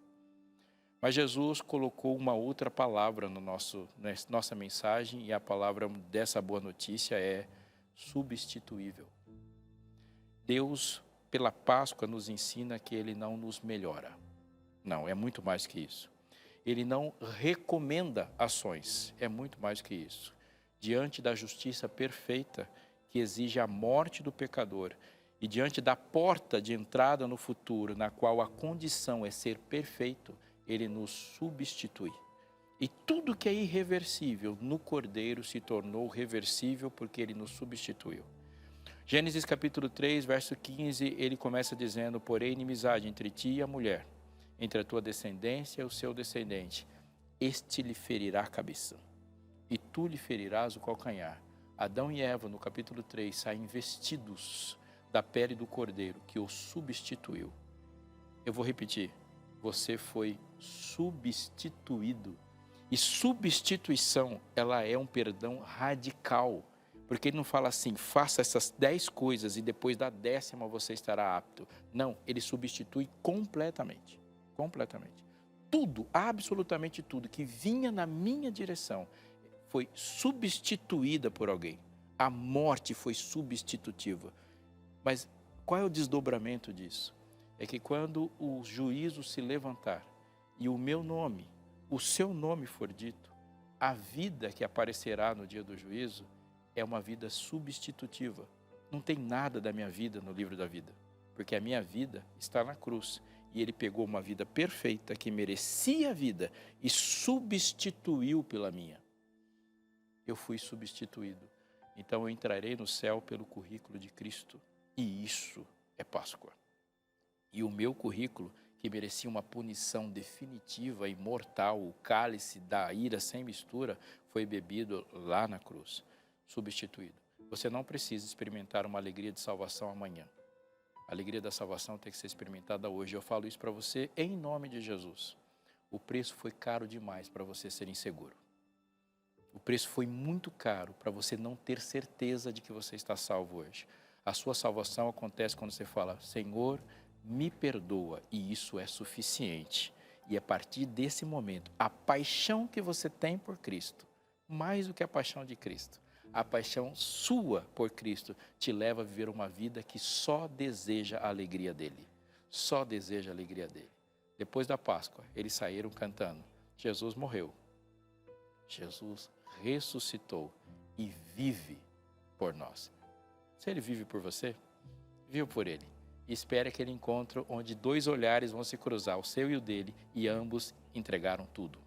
Mas Jesus colocou uma outra palavra na nossa mensagem, e a palavra dessa boa notícia é substituível. Deus, pela Páscoa, nos ensina que Ele não nos melhora. Não, é muito mais que isso. Ele não recomenda ações, é muito mais que isso. Diante da justiça perfeita que exige a morte do pecador e diante da porta de entrada no futuro, na qual a condição é ser perfeito, Ele nos substitui. E tudo que é irreversível no Cordeiro se tornou reversível porque ele nos substituiu. Gênesis capítulo 3, verso 15, ele começa dizendo: porém, inimizade entre ti e a mulher, entre a tua descendência e o seu descendente. Este lhe ferirá a cabeça, e tu lhe ferirás o calcanhar. Adão e Eva, no capítulo 3, saem vestidos da pele do Cordeiro, que o substituiu. Eu vou repetir, você foi substituído. E substituição, ela é um perdão radical. Porque ele não fala assim, faça essas 10 coisas e depois da 10ª você estará apto. Não, ele substitui completamente. Completamente. Tudo, absolutamente tudo que vinha na minha direção foi substituída por alguém. A morte foi substitutiva. Mas qual é o desdobramento disso? É que quando o juízo se levantar e o meu nome, o seu nome for dito, a vida que aparecerá no dia do juízo é uma vida substitutiva. Não tem nada da minha vida no livro da vida, porque a minha vida está na cruz. E ele pegou uma vida perfeita que merecia a vida e substituiu pela minha. Eu fui substituído. Então eu entrarei no céu pelo currículo de Cristo. E isso é Páscoa. E o meu currículo, que merecia uma punição definitiva e mortal, o cálice da ira sem mistura, foi bebido lá na cruz, substituído. Você não precisa experimentar uma alegria de salvação amanhã. A alegria da salvação tem que ser experimentada hoje. Eu falo isso para você em nome de Jesus. O preço foi caro demais para você ser inseguro. O preço foi muito caro para você não ter certeza de que você está salvo hoje. A sua salvação acontece quando você fala: Senhor, me perdoa, e isso é suficiente. E a partir desse momento, a paixão que você tem por Cristo, mais do que a paixão de Cristo, a paixão sua por Cristo te leva a viver uma vida que só deseja a alegria dele. Só deseja a alegria dele. Depois da Páscoa, eles saíram cantando: Jesus morreu, Jesus ressuscitou e vive por nós. Se ele vive por você, vive por ele. E espere aquele encontro onde 2 olhares vão se cruzar, o seu e o dele, e ambos entregaram tudo.